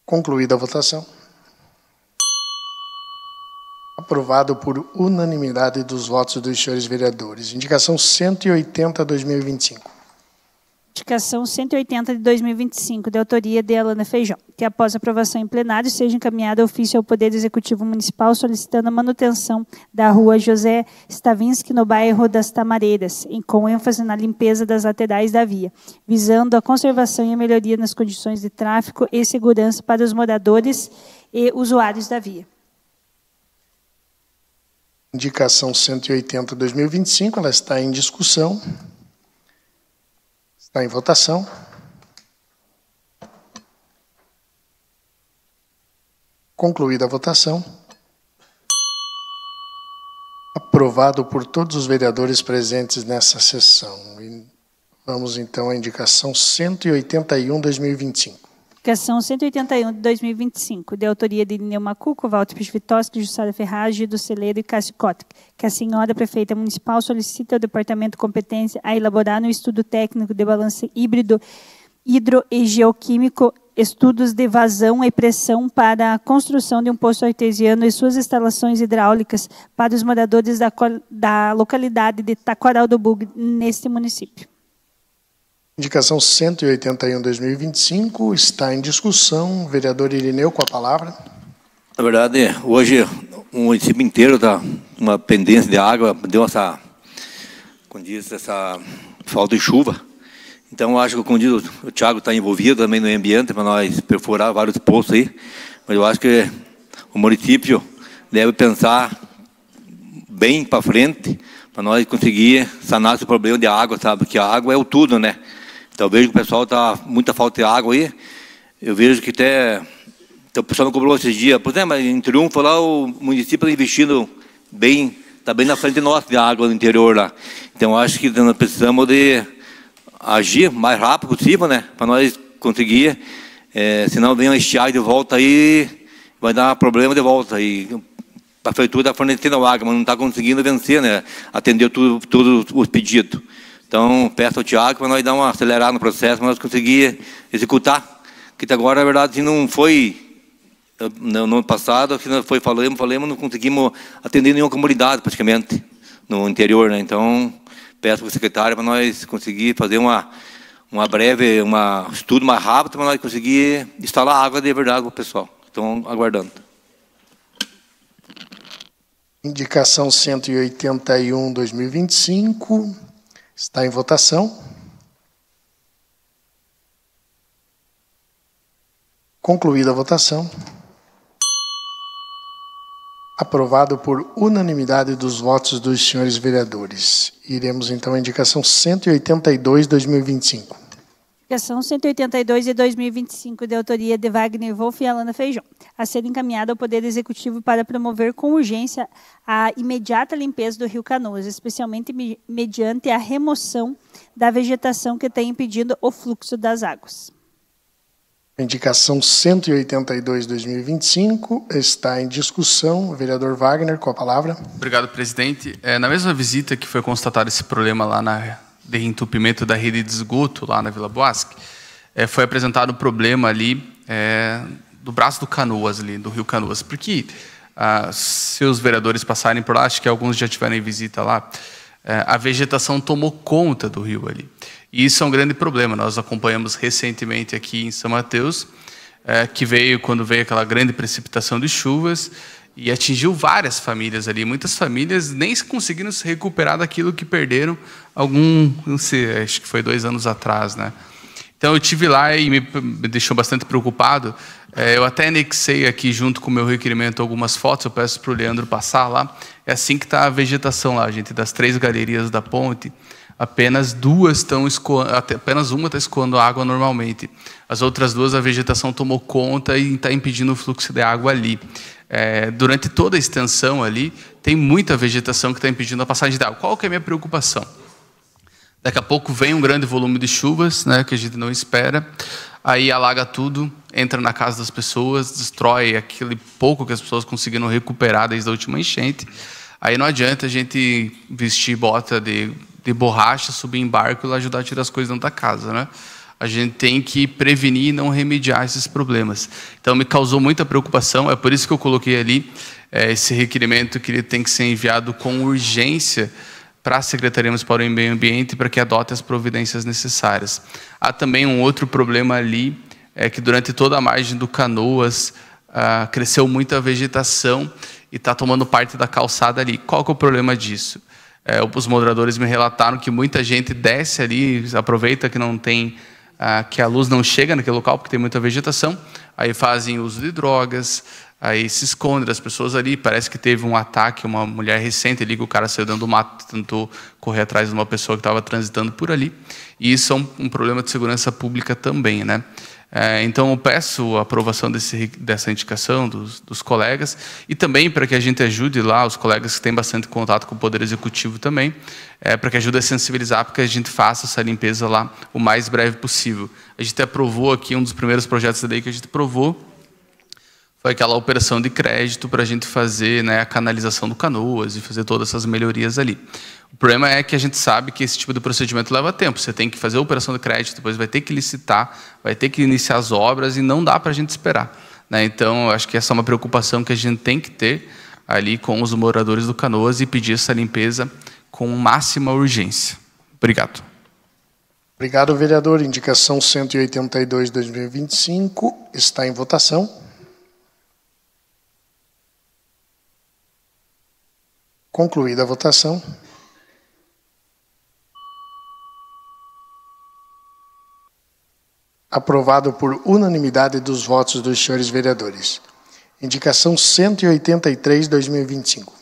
Concluída a votação. Aprovado por unanimidade dos votos dos senhores vereadores. Indicação 180/2025. Indicação 180 de 2025, de autoria de Alana Feijão, que após aprovação em plenário seja encaminhado ofício ao Poder Executivo Municipal solicitando a manutenção da rua José Stavinsky no bairro das Tamareiras, com ênfase na limpeza das laterais da via, visando a conservação e a melhoria nas condições de tráfego e segurança para os moradores e usuários da via. Indicação 180/2025, ela está em discussão. Está em votação. Concluída a votação. Aprovado por todos os vereadores presentes nessa sessão. E vamos então à indicação 181/2025. Indicação 181 de 2025, de autoria de Irineu Macuco, Walter Pchivitoski, Jussara Ferraz, Gido Celedo e Cássio Kotic, que a senhora prefeita municipal solicita ao departamento competente a elaborar no estudo técnico de balanço híbrido hidro e geoquímico estudos de vazão e pressão para a construção de um poço artesiano e suas instalações hidráulicas para os moradores da localidade de Taquaral do Bug, neste município. Indicação 181/2025 está em discussão. Vereador Irineu, com a palavra. Na verdade, hoje o município inteiro está uma pendência de água, deu essa, como diz, essa falta de chuva. Então, eu acho que, como diz, o Thiago está envolvido também no meio ambiente para nós perfurar vários poços aí. Mas eu acho que o município deve pensar bem para frente para nós conseguir sanar esse problema de água, sabe? Porque a água é o tudo, né? Então, eu vejo que o pessoal está muita falta de água aí. Eu vejo que até o pessoal não cobrou esses dias. Por exemplo, em Triunfo lá, o município está investindo bem, está bem na frente de nós de água no interior lá. Então, eu acho que nós precisamos de agir o mais rápido possível, né? Para nós conseguir, senão vem uma estiagem de volta aí, vai dar problema de volta. E a prefeitura está fornecendo água, mas não está conseguindo vencer, né? Atender todos os pedidos. Então, peço ao Thiago para nós dar uma acelerada no processo, para nós conseguir executar. Que até agora, na verdade, não foi, no ano passado, que nós falamos, não conseguimos atender nenhuma comunidade, praticamente, no interior, né? Então, peço para o secretário para nós conseguir fazer um estudo mais rápido, para nós conseguir instalar água de verdade para o pessoal. Estão aguardando. Indicação 181/2025. Está em votação. Concluída a votação. Aprovado por unanimidade dos votos dos senhores vereadores. Iremos, então, à indicação 182/2025. Indicação 182 de 2025, de autoria de Wagner Wolff e Alana Feijó, a ser encaminhada ao Poder Executivo para promover com urgência a imediata limpeza do Rio Canoas, especialmente mediante a remoção da vegetação que tem impedido o fluxo das águas. Indicação 182/2025 está em discussão. O vereador Wagner, com a palavra. Obrigado, presidente. Na mesma visita que foi constatado esse problema lá de entupimento da rede de esgoto, lá na Vila Boasque, foi apresentado um problema ali do braço do Canoas, ali, do Rio Canoas. Porque se os vereadores passarem por lá, acho que alguns já tiveram em visita lá, a vegetação tomou conta do rio ali. E isso é um grande problema. Nós acompanhamos recentemente aqui em São Mateus, que quando veio aquela grande precipitação de chuvas e atingiu várias famílias ali. Muitas famílias nem conseguiram se recuperar daquilo que perderam não sei, acho que foi 2 anos atrás, né? Então eu tive lá e me deixou bastante preocupado. Eu até anexei aqui junto com o meu requerimento algumas fotos, eu peço para o Leandro passar lá. É assim que está a vegetação lá, gente, das 3 galerias da ponte. Apenas uma está escoando água normalmente. As outras 2, a vegetação tomou conta e está impedindo o fluxo de água ali. Durante toda a extensão ali, tem muita vegetação que está impedindo a passagem de água. Qual que é a minha preocupação? Daqui a pouco vem um grande volume de chuvas, né, que a gente não espera, aí alaga tudo, entra na casa das pessoas, destrói aquele pouco que as pessoas conseguiram recuperar desde a última enchente. Aí não adianta a gente vestir bota de borracha, subir em barco e lá ajudar a tirar as coisas dentro da casa, né? A gente tem que prevenir e não remediar esses problemas. Então, me causou muita preocupação, é por isso que eu coloquei ali esse requerimento que ele tem que ser enviado com urgência para a Secretaria Municipal do Meio Ambiente para que adote as providências necessárias. Há também um outro problema ali, que durante toda a margem do Canoas cresceu muita vegetação e está tomando parte da calçada ali. Qual que é o problema disso? Os moradores me relataram que muita gente desce ali, aproveita que não tem, que a luz não chega naquele local porque tem muita vegetação, aí fazem uso de drogas, aí se escondem das pessoas ali. Parece que teve um ataque, uma mulher recente ali, que o cara saiu dentro do mato, tentou correr atrás de uma pessoa que estava transitando por ali. E isso é um problema de segurança pública também, né? Então eu peço a aprovação dessa indicação dos colegas e também para que a gente ajude lá os colegas que têm bastante contato com o Poder Executivo também, para que ajude a sensibilizar, para que a gente faça essa limpeza lá o mais breve possível. A gente aprovou aqui, um dos primeiros projetos da lei que a gente aprovou foi aquela operação de crédito para a gente fazer, né, a canalização do Canoas e fazer todas essas melhorias ali. O problema é que a gente sabe que esse tipo de procedimento leva tempo. Você tem que fazer a operação de crédito, depois vai ter que licitar, vai ter que iniciar as obras e não dá para a gente esperar, né? Então, acho que essa é uma preocupação que a gente tem que ter ali com os moradores do Canoas e pedir essa limpeza com máxima urgência. Obrigado. Obrigado, vereador. Indicação 182/2025 está em votação. Concluída a votação. Aprovado por unanimidade dos votos dos senhores vereadores. Indicação 183/2025.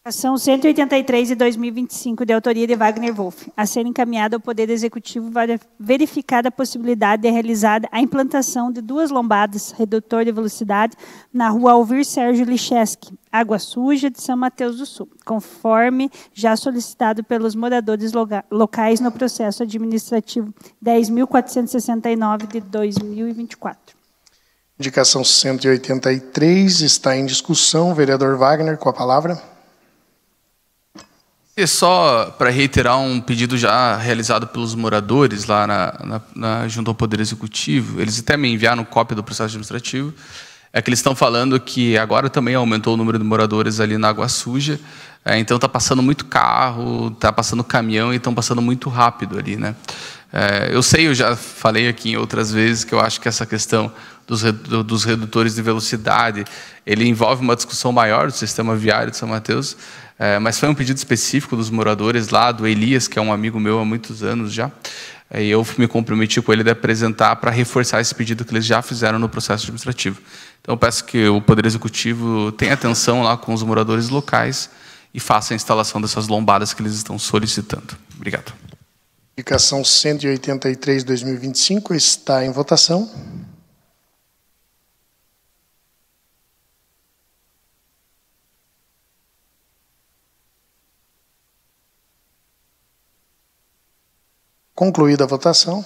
Ação 183 de 2025, de autoria de Wagner Wolff, a ser encaminhada ao Poder Executivo para verificar a possibilidade de realizar a implantação de 2 lombadas redutor de velocidade na rua Alvir Sérgio Licheski, Água Suja de São Mateus do Sul, conforme já solicitado pelos moradores locais no processo administrativo 10.469 de 2024. Indicação 183 está em discussão. Vereador Wagner, com a palavra. E só para reiterar um pedido já realizado pelos moradores lá junto ao Poder Executivo, eles até me enviaram cópia do processo administrativo, é que eles estão falando que agora também aumentou o número de moradores ali na Água Suja, então está passando muito carro, está passando caminhão e estão passando muito rápido ali, né? Eu sei, eu já falei aqui em outras vezes que eu acho que essa questão dos redutores de velocidade, ele envolve uma discussão maior do sistema viário de São Mateus, mas foi um pedido específico dos moradores lá, do Elias, que é um amigo meu há muitos anos já, e eu me comprometi com ele de apresentar para reforçar esse pedido que eles já fizeram no processo administrativo. Então, eu peço que o Poder Executivo tenha atenção lá com os moradores locais e faça a instalação dessas lombadas que eles estão solicitando. Obrigado. Indicação 183/2025 está em votação. Concluída a votação.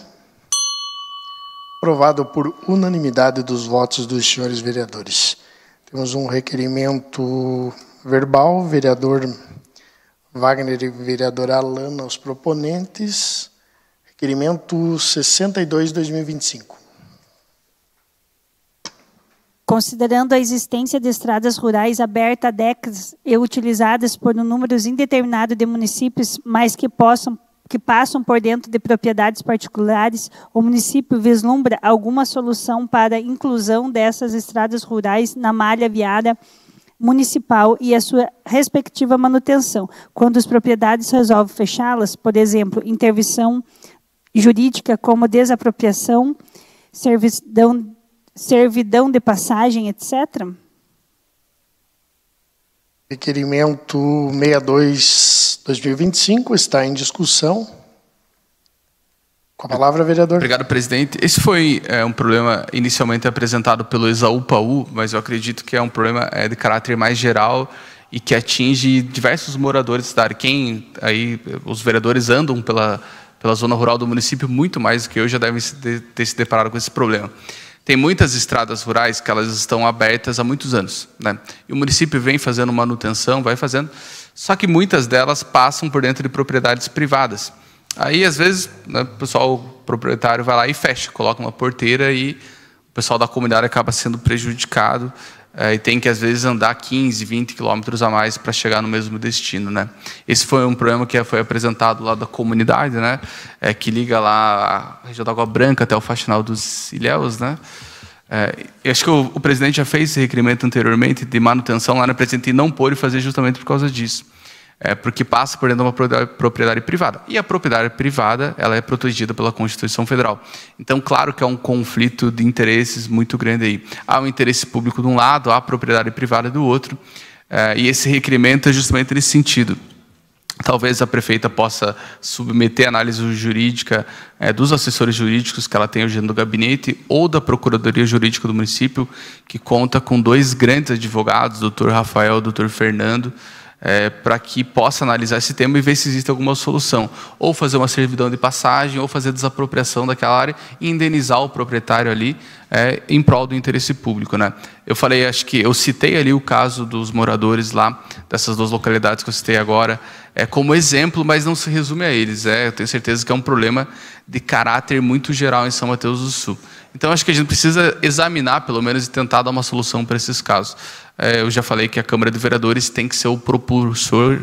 Aprovado por unanimidade dos votos dos senhores vereadores. Temos um requerimento verbal, vereador Wagner e vereadora Alana, os proponentes. Requerimento 62/2025. Considerando a existência de estradas rurais abertas há décadas e utilizadas por um número indeterminado de municípios, mas que passam por dentro de propriedades particulares, o município vislumbra alguma solução para a inclusão dessas estradas rurais na malha viária municipal e a sua respectiva manutenção. Quando as propriedades resolvem fechá-las, por exemplo, intervenção jurídica como desapropriação, servidão de passagem, etc. Requerimento 62/2025 está em discussão. Com a palavra, vereador. Obrigado, presidente. Esse foi um problema inicialmente apresentado pelo Exaú-Paú, mas eu acredito que é um problema de caráter mais geral e que atinge diversos moradores da cidade. Os vereadores andam pela zona rural do município muito mais do que eu, já devem ter se deparado com esse problema. Tem muitas estradas rurais que elas estão abertas há muitos anos, né? E o município vem fazendo manutenção, vai fazendo, só que muitas delas passam por dentro de propriedades privadas. Aí, às vezes, né, o proprietário vai lá e fecha, coloca uma porteira e o pessoal da comunidade acaba sendo prejudicado e tem que, às vezes, andar 15, 20 quilômetros a mais para chegar no mesmo destino, né? Esse foi um problema que foi apresentado lá da comunidade, né? Que liga lá a região da Água Branca até o Faxinal dos Ilhéus, né? Eu acho que o presidente já fez esse requerimento anteriormente de manutenção lá na Presidente e não pôde fazer justamente por causa disso. Porque passa por dentro de uma propriedade privada. E a propriedade privada, ela é protegida pela Constituição Federal. Então, claro que há um conflito de interesses muito grande aí. Há um interesse público de um lado, há a propriedade privada do outro, e esse requerimento é justamente nesse sentido. Talvez a prefeita possa submeter a análise jurídica dos assessores jurídicos que ela tem hoje no gabinete ou da Procuradoria Jurídica do município, que conta com 2 grandes advogados, o Dr. Rafael e o Dr. Fernando, para que possa analisar esse tema e ver se existe alguma solução. Ou fazer uma servidão de passagem, ou fazer desapropriação daquela área e indenizar o proprietário ali em prol do interesse público, né? Eu falei, acho que eu citei ali o caso dos moradores lá, dessas 2 localidades que eu citei agora, como exemplo, mas não se resume a eles. Eu tenho certeza que é um problema de caráter muito geral em São Mateus do Sul. Então, acho que a gente precisa examinar, pelo menos, e tentar dar uma solução para esses casos. Eu já falei que a Câmara de Vereadores tem que ser o propulsor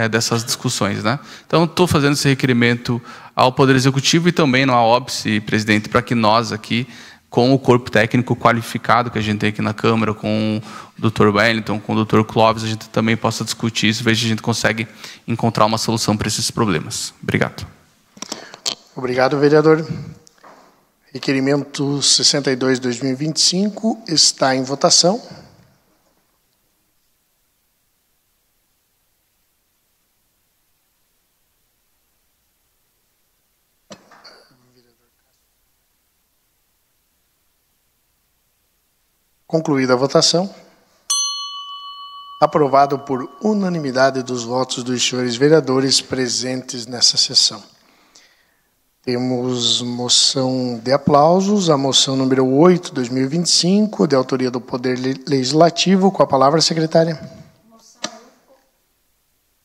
dessas discussões, né? Então, estou fazendo esse requerimento ao Poder Executivo e também no AOPS, presidente, para que nós aqui, com o corpo técnico qualificado que a gente tem aqui na Câmara, com o Dr. Wellington, com o Dr. Clóvis, a gente também possa discutir isso, ver se a gente consegue encontrar uma solução para esses problemas. Obrigado. Obrigado, vereador. Requerimento 62/2025 está em votação. Concluída a votação. Aprovado por unanimidade dos votos dos senhores vereadores presentes nessa sessão. Temos moção de aplausos, a moção número 8/2025, de autoria do Poder Legislativo. Com a palavra, secretária.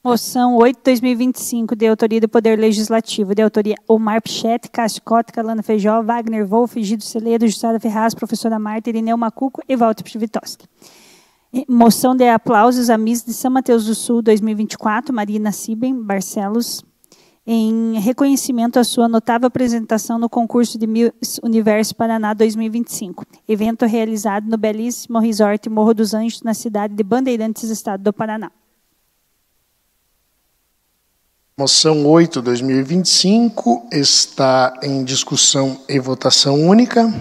Moção 8/2025, de autoria do Poder Legislativo, de autoria Omar Pichetti, Cássio Cota, Alana Feijó, Wagner Wolff, Gido Celedo, Jussara Ferraz, professora Marta, Irineu Macuco e Walter Pchivitoski. Moção de aplausos à Miss de São Mateus do Sul 2024, Marina Siben Barcelos. em reconhecimento à sua notável apresentação no concurso de Miss Universo Paraná 2025, evento realizado no belíssimo resort Morro dos Anjos, na cidade de Bandeirantes, estado do Paraná. Moção 8/2025 está em discussão e votação única.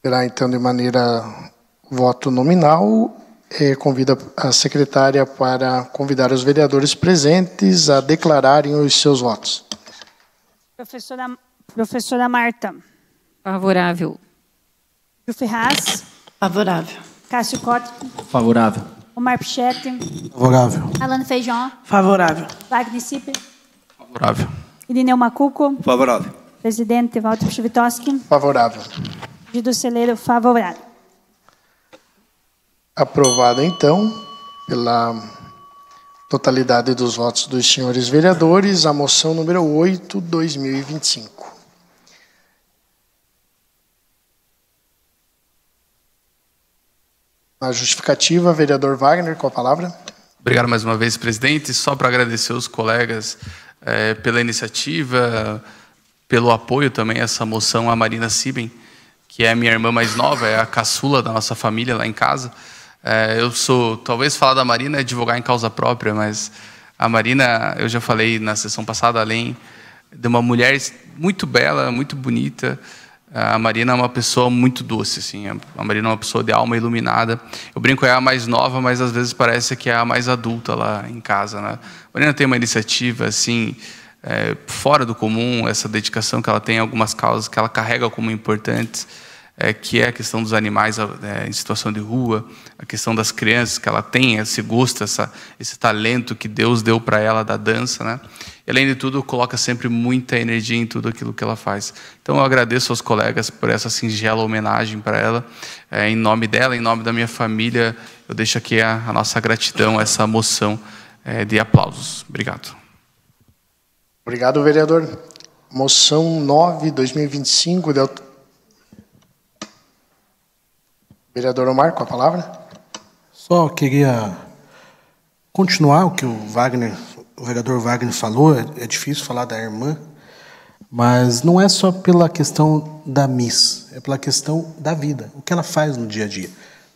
Será, então, de maneira voto nominal. Convido a secretária para convidar os vereadores presentes a declararem os seus votos. Professora Marta. Favorável. Gil Ferraz. Favorável. Cássio Cotta. Favorável. Omar Pichetti. Favorável. Alane Feijó. Favorável. Wagner Cipri. Favorável. Irineu Macuco. Favorável. Presidente Walter Pchivitoski. Favorável. Gido Celeiro, favorável. Aprovado, então, pela totalidade dos votos dos senhores vereadores, a moção número 8/2025. Na justificativa, vereador Wagner, com a palavra. Obrigado mais uma vez, presidente. Só para agradecer os colegas pela iniciativa, pelo apoio também a essa moção, a Marina Siben, que é a minha irmã mais nova, é a caçula da nossa família lá em casa. Talvez falar da Marina é advogar em causa própria, mas a Marina, eu já falei na sessão passada, além de uma mulher muito bela, muito bonita, a Marina é uma pessoa muito doce, assim. A Marina é uma pessoa de alma iluminada. Eu brinco, é a mais nova, mas às vezes parece que é a mais adulta lá em casa, né? A Marina tem uma iniciativa, assim, fora do comum, essa dedicação que ela tem a algumas causas que ela carrega como importantes, que é a questão dos animais em situação de rua, a questão das crianças, que ela tem esse gosto, esse talento que Deus deu para ela da dança, né? E, além de tudo, coloca sempre muita energia em tudo aquilo que ela faz. Então, eu agradeço aos colegas por essa singela homenagem para ela. Em nome dela, em nome da minha família, eu deixo aqui a nossa gratidão, essa moção de aplausos. Obrigado. Obrigado, vereador. Moção 9/2025. Vereador Omar, com a palavra. Só queria continuar o que o vereador Wagner falou. É difícil falar da irmã, mas não é só pela questão da Miss, é pela questão da vida, o que ela faz no dia a dia.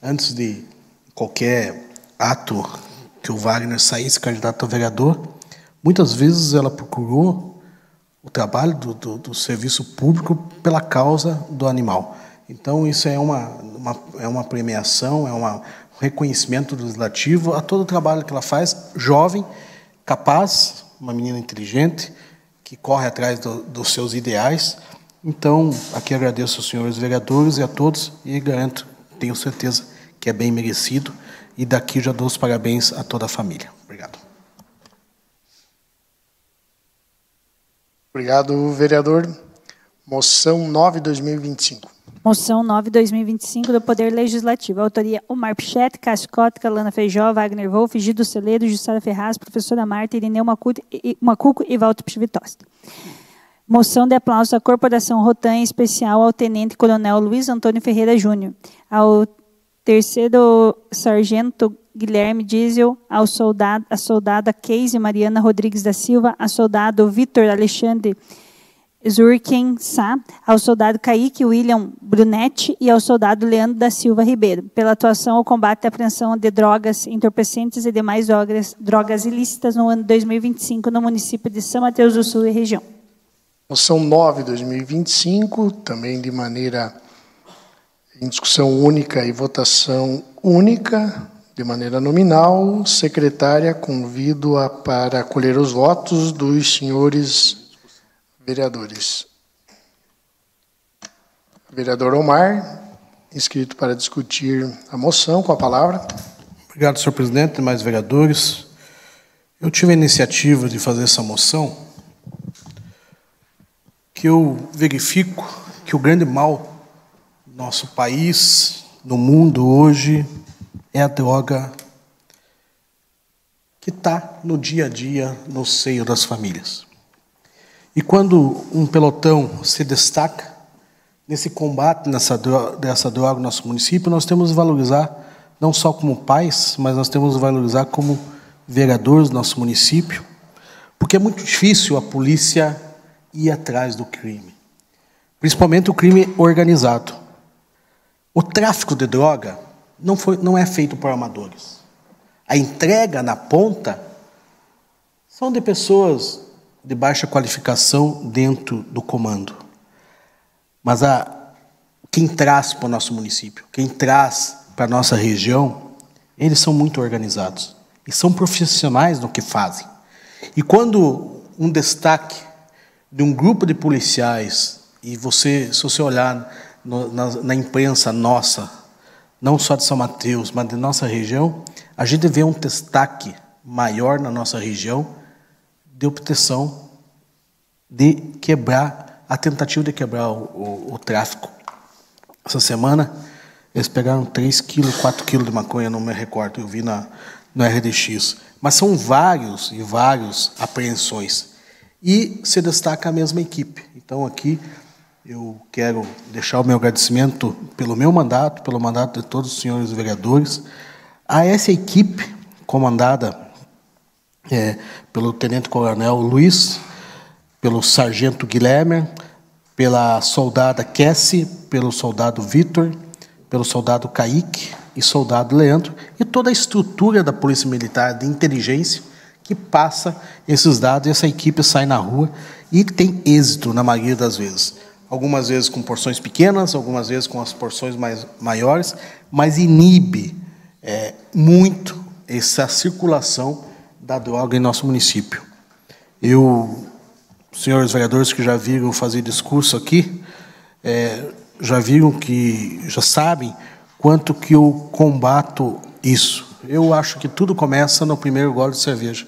Antes de qualquer ato que o Wagner saísse candidato a vereador, muitas vezes ela procurou o trabalho do serviço público pela causa do animal. Então, isso é uma premiação, é um reconhecimento do legislativo a todo o trabalho que ela faz, jovem, capaz, uma menina inteligente, que corre atrás dos seus ideais. Então, aqui agradeço aos senhores vereadores e a todos, e garanto, tenho certeza que é bem merecido, e daqui já dou os parabéns a toda a família. Obrigado. Obrigado, vereador. Moção 9/2025. Moção 9/2025 do Poder Legislativo. Autoria: Omar Pichetti, Cássio Cotta, Alana Feijó, Wagner Wolff, Gido Celeiro, Jussara Ferraz, professora Marta, Irineu Macuco e Walter Pchivitoski. Moção de aplauso à Corporação Rotan, em especial ao Tenente Coronel Luiz Antônio Ferreira Júnior, ao terceiro sargento Guilherme Diesel, à soldada Keise Mariana Rodrigues da Silva, a soldado Vitor Alexandre Zurken Sá, ao soldado Kaique William Brunetti e ao soldado Leandro da Silva Ribeiro, pela atuação ao combate e apreensão de drogas, entorpecentes e demais drogas ilícitas no ano 2025 no município de São Mateus do Sul e região. Moção 9/2025, também de maneira em discussão única e votação única, de maneira nominal. Secretária, convido-a para colher os votos dos senhores vereadores. Vereador Omar, inscrito para discutir a moção, com a palavra. Obrigado, senhor presidente, demais vereadores. Eu tive a iniciativa de fazer essa moção, que eu verifico que o grande mal do nosso país, no mundo hoje, é a droga que está no dia a dia, no seio das famílias. E quando um pelotão se destaca, nesse combate dessa droga no nosso município, nós temos que valorizar, não só como pais, mas nós temos que valorizar como vereadores do nosso município, porque é muito difícil a polícia ir atrás do crime, principalmente o crime organizado. O tráfico de droga não é feito por amadores. A entrega na ponta são de pessoas de baixa qualificação dentro do comando. Mas quem traz para o nosso município, quem traz para a nossa região, eles são muito organizados e são profissionais no que fazem. E quando um destaque de um grupo de policiais, e se você olhar na imprensa nossa, não só de São Mateus, mas de nossa região, a gente vê um destaque maior na nossa região de obtenção de quebrar, a tentativa de quebrar o tráfico. Essa semana, eles pegaram 3 quilos, 4 quilos de maconha, não me recordo, eu vi no RDX. Mas são várias apreensões. E se destaca a mesma equipe. Então, aqui, eu quero deixar o meu agradecimento pelo meu mandato, pelo mandato de todos os senhores vereadores, a essa equipe comandada pelo tenente-coronel Luiz, pelo sargento Guilherme, pela soldada Cassie, pelo soldado Vitor, pelo soldado Kaique e soldado Leandro, e toda a estrutura da Polícia Militar de inteligência que passa esses dados, e essa equipe sai na rua e tem êxito na maioria das vezes. Algumas vezes com porções pequenas, algumas vezes com as porções maiores, mas inibe muito essa circulação da droga em nosso município. Senhores vereadores que já viram fazer discurso aqui, já sabem quanto que eu combato isso. Eu acho que tudo começa no primeiro gole de cerveja.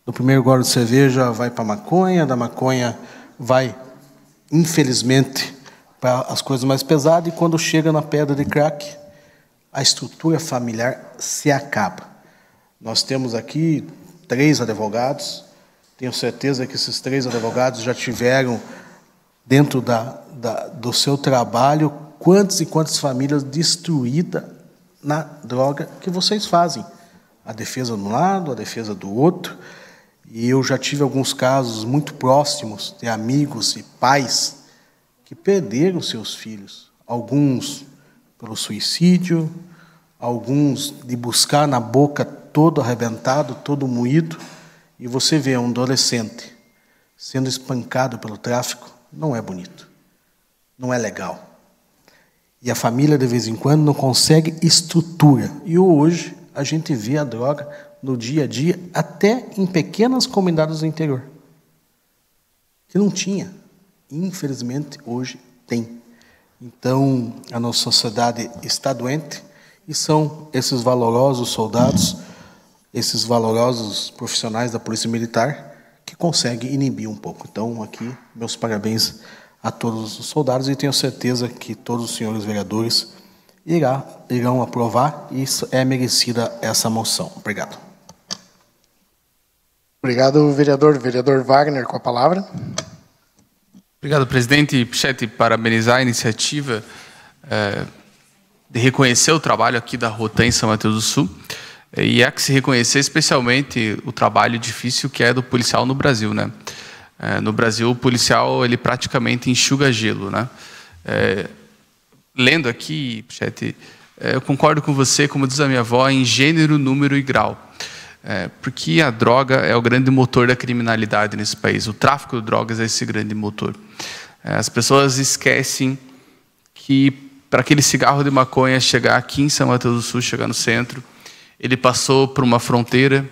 No primeiro gole de cerveja vai para a maconha, da maconha vai, infelizmente, para as coisas mais pesadas, e quando chega na pedra de crack, a estrutura familiar se acaba. Nós temos aqui 3 advogados, tenho certeza que esses 3 advogados já tiveram, dentro do seu trabalho, quantas e quantas famílias destruídas na droga que vocês fazem. A defesa de um lado, a defesa do outro. E eu já tive alguns casos muito próximos de amigos e pais que perderam seus filhos. Alguns pelo suicídio, alguns de buscar na boca todo arrebentado, todo moído. E você vê um adolescente sendo espancado pelo tráfico, não é bonito, não é legal. E a família, de vez em quando, não consegue estrutura. E hoje a gente vê a droga no dia a dia, até em pequenas comunidades do interior, que não tinha. Infelizmente, hoje tem. Então, a nossa sociedade está doente, e são esses valorosos soldados, esses valorosos profissionais da Polícia Militar que conseguem inibir um pouco. Então, aqui, meus parabéns a todos os soldados, e tenho certeza que todos os senhores vereadores irão aprovar, e isso é merecida essa moção. Obrigado. Obrigado, vereador. Vereador Wagner, com a palavra. Obrigado, presidente. Pichetti, parabenizar a iniciativa de reconhecer o trabalho aqui da Rotan em São Mateus do Sul. E é que se reconhecer especialmente o trabalho difícil que é do policial no Brasil, né? No Brasil, o policial, ele praticamente enxuga gelo, né? Lendo aqui, Pichetti, eu concordo com você, como diz a minha avó, em gênero, número e grau. Porque a droga é o grande motor da criminalidade nesse país. O tráfico de drogas é esse grande motor. As pessoas esquecem que, para aquele cigarro de maconha chegar aqui em São Mateus do Sul, chegar no centro, ele passou por uma fronteira,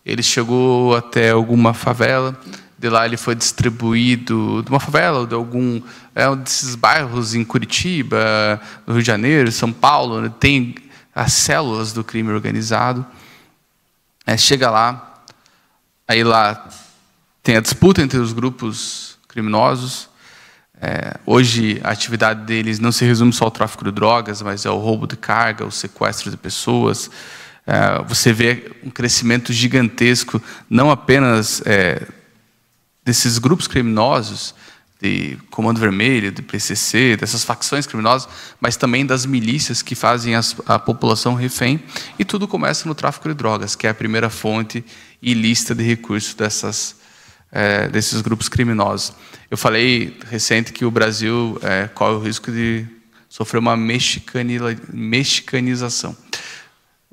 ele chegou até alguma favela, de lá ele foi distribuído de uma favela, de algum desses bairros em Curitiba, no Rio de Janeiro, São Paulo, né, tem as células do crime organizado. Chega lá, aí lá tem a disputa entre os grupos criminosos. Hoje a atividade deles não se resume só ao tráfico de drogas, mas é o roubo de carga, o sequestro de pessoas. Você vê um crescimento gigantesco, não apenas desses grupos criminosos de Comando Vermelho, de PCC, dessas facções criminosas, mas também das milícias que fazem a população refém. E tudo começa no tráfico de drogas, que é a primeira fonte ilícita de recursos desses grupos criminosos. Eu falei recente que o Brasil corre o risco de sofrer uma mexicanização.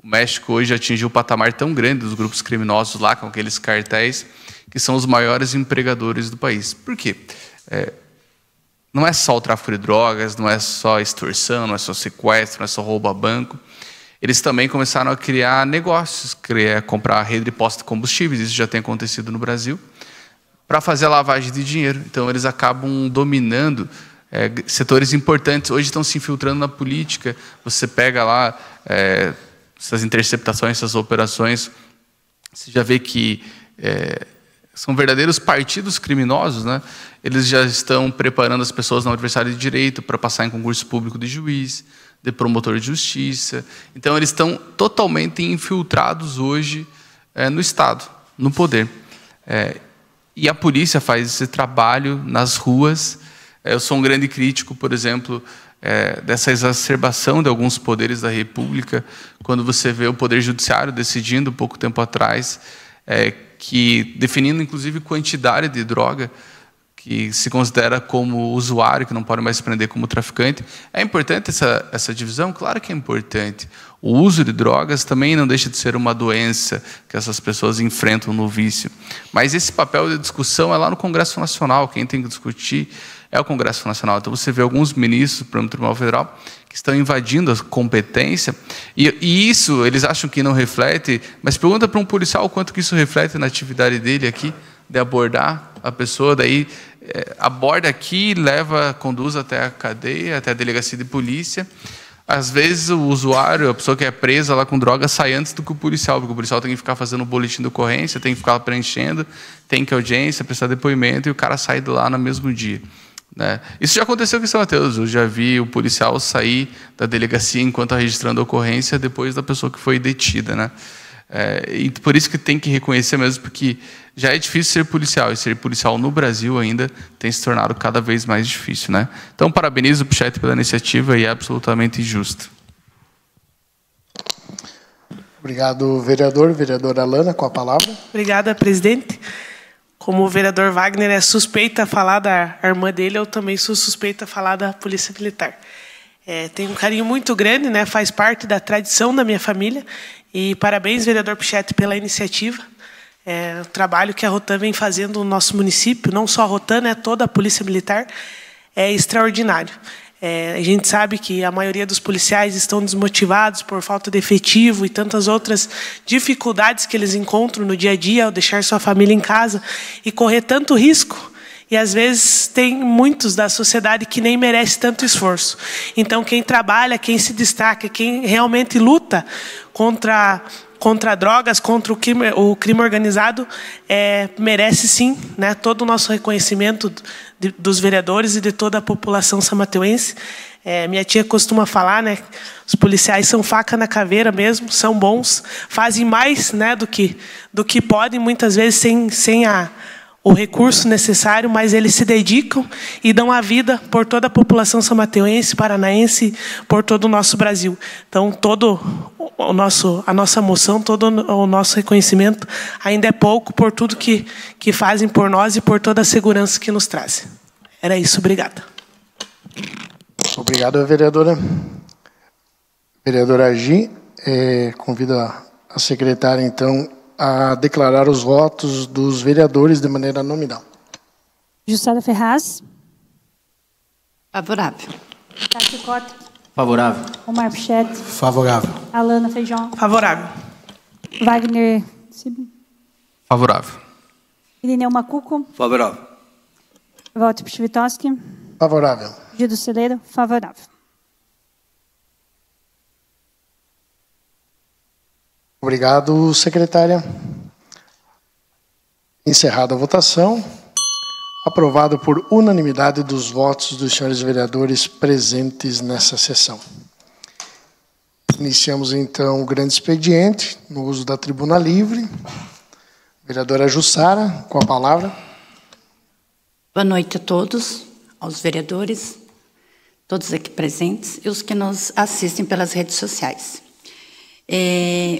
O México hoje atingiu um patamar tão grande dos grupos criminosos lá, com aqueles cartéis, que são os maiores empregadores do país. Por quê? Não é só o tráfico de drogas, não é só extorsão, não é só sequestro, não é só roubo a banco. Eles também começaram a criar negócios, comprar rede de postos de combustíveis, isso já tem acontecido no Brasil, para fazer a lavagem de dinheiro. Então, eles acabam dominando setores importantes. Hoje estão se infiltrando na política. Você pega lá essas interceptações, essas operações, você já vê que são verdadeiros partidos criminosos, né? Eles já estão preparando as pessoas na Universidade de Direito para passar em concurso público de juiz, de promotor de justiça. Então, eles estão totalmente infiltrados hoje no Estado, no poder. E a polícia faz esse trabalho nas ruas. Eu sou um grande crítico, por exemplo, dessa exacerbação de alguns poderes da República, quando você vê o Poder Judiciário decidindo, pouco tempo atrás, que definindo, inclusive, quantidade de droga que se considera como usuário, que não pode mais se prender como traficante. É importante essa divisão? Claro que é importante. O uso de drogas também não deixa de ser uma doença que essas pessoas enfrentam no vício. Mas esse papel de discussão é lá no Congresso Nacional. Quem tem que discutir é o Congresso Nacional. Então, você vê alguns ministros do Tribunal Federal que estão invadindo a competência, e isso eles acham que não reflete, mas pergunta para um policial o quanto que isso reflete na atividade dele aqui, de abordar a pessoa, daí aborda aqui, conduz até a cadeia, até a delegacia de polícia. Às vezes o usuário, a pessoa que é presa lá com droga, sai antes do que o policial, porque o policial tem que ficar fazendo o boletim de ocorrência, tem que ficar preenchendo, tem que audiência, prestar depoimento, e o cara sai de lá no mesmo dia. Isso já aconteceu aqui em São Mateus. Eu já vi o policial sair da delegacia enquanto está registrando a ocorrência depois da pessoa que foi detida. E por isso que tem que reconhecer mesmo, porque já é difícil ser policial, e ser policial no Brasil ainda tem se tornado cada vez mais difícil. Então, parabenizo o Pichetti pela iniciativa, e é absolutamente justo. Obrigado, vereador. Vereadora Alana, com a palavra. Obrigada, presidente. Como o vereador Wagner é suspeito a falar da irmã dele, eu também sou suspeito a falar da Polícia Militar. Tenho um carinho muito grande, faz parte da tradição da minha família. E parabéns, vereador Pichetti, pela iniciativa. O trabalho que a Rotan vem fazendo no nosso município, não só a Rotan, toda a Polícia Militar, é extraordinário. A gente sabe que a maioria dos policiais estão desmotivados por falta de efetivo e tantas outras dificuldades que eles encontram no dia a dia ao deixar sua família em casa e correr tanto risco. E, às vezes, tem muitos da sociedade que nem merece tanto esforço. Então, quem trabalha, quem se destaca, quem realmente luta contra drogas, contra o crime organizado, merece, sim, todo o nosso reconhecimento dos vereadores e de toda a população samateuense. Minha tia costuma falar, os policiais são faca na caveira mesmo, são bons, fazem mais do que podem, muitas vezes sem o recurso necessário, mas eles se dedicam e dão a vida por toda a população samateuense, paranaense, por todo o nosso Brasil. Então, a nossa moção, todo o nosso reconhecimento ainda é pouco por tudo que fazem por nós e por toda a segurança que nos trazem. Era isso, obrigada. Obrigado, vereadora. Vereadora Agi, convido a secretária, então, a declarar os votos dos vereadores de maneira nominal. Jussara Ferraz. Favorável. Cássio Cota. Favorável. Omar Pichetti. Favorável. Alana Feijão. Favorável. Wagner. Favorável. Irineu Macuco. Favorável. Walter Pichvitoski. Favorável. Gildo Celeiro. Favorável. Obrigado, secretária. Encerrada a votação. Aprovado por unanimidade dos votos dos senhores vereadores presentes nessa sessão. Iniciamos, então, o grande expediente, no uso da tribuna livre. Vereadora Jussara, com a palavra. Boa noite a todos, aos vereadores, todos aqui presentes e os que nos assistem pelas redes sociais.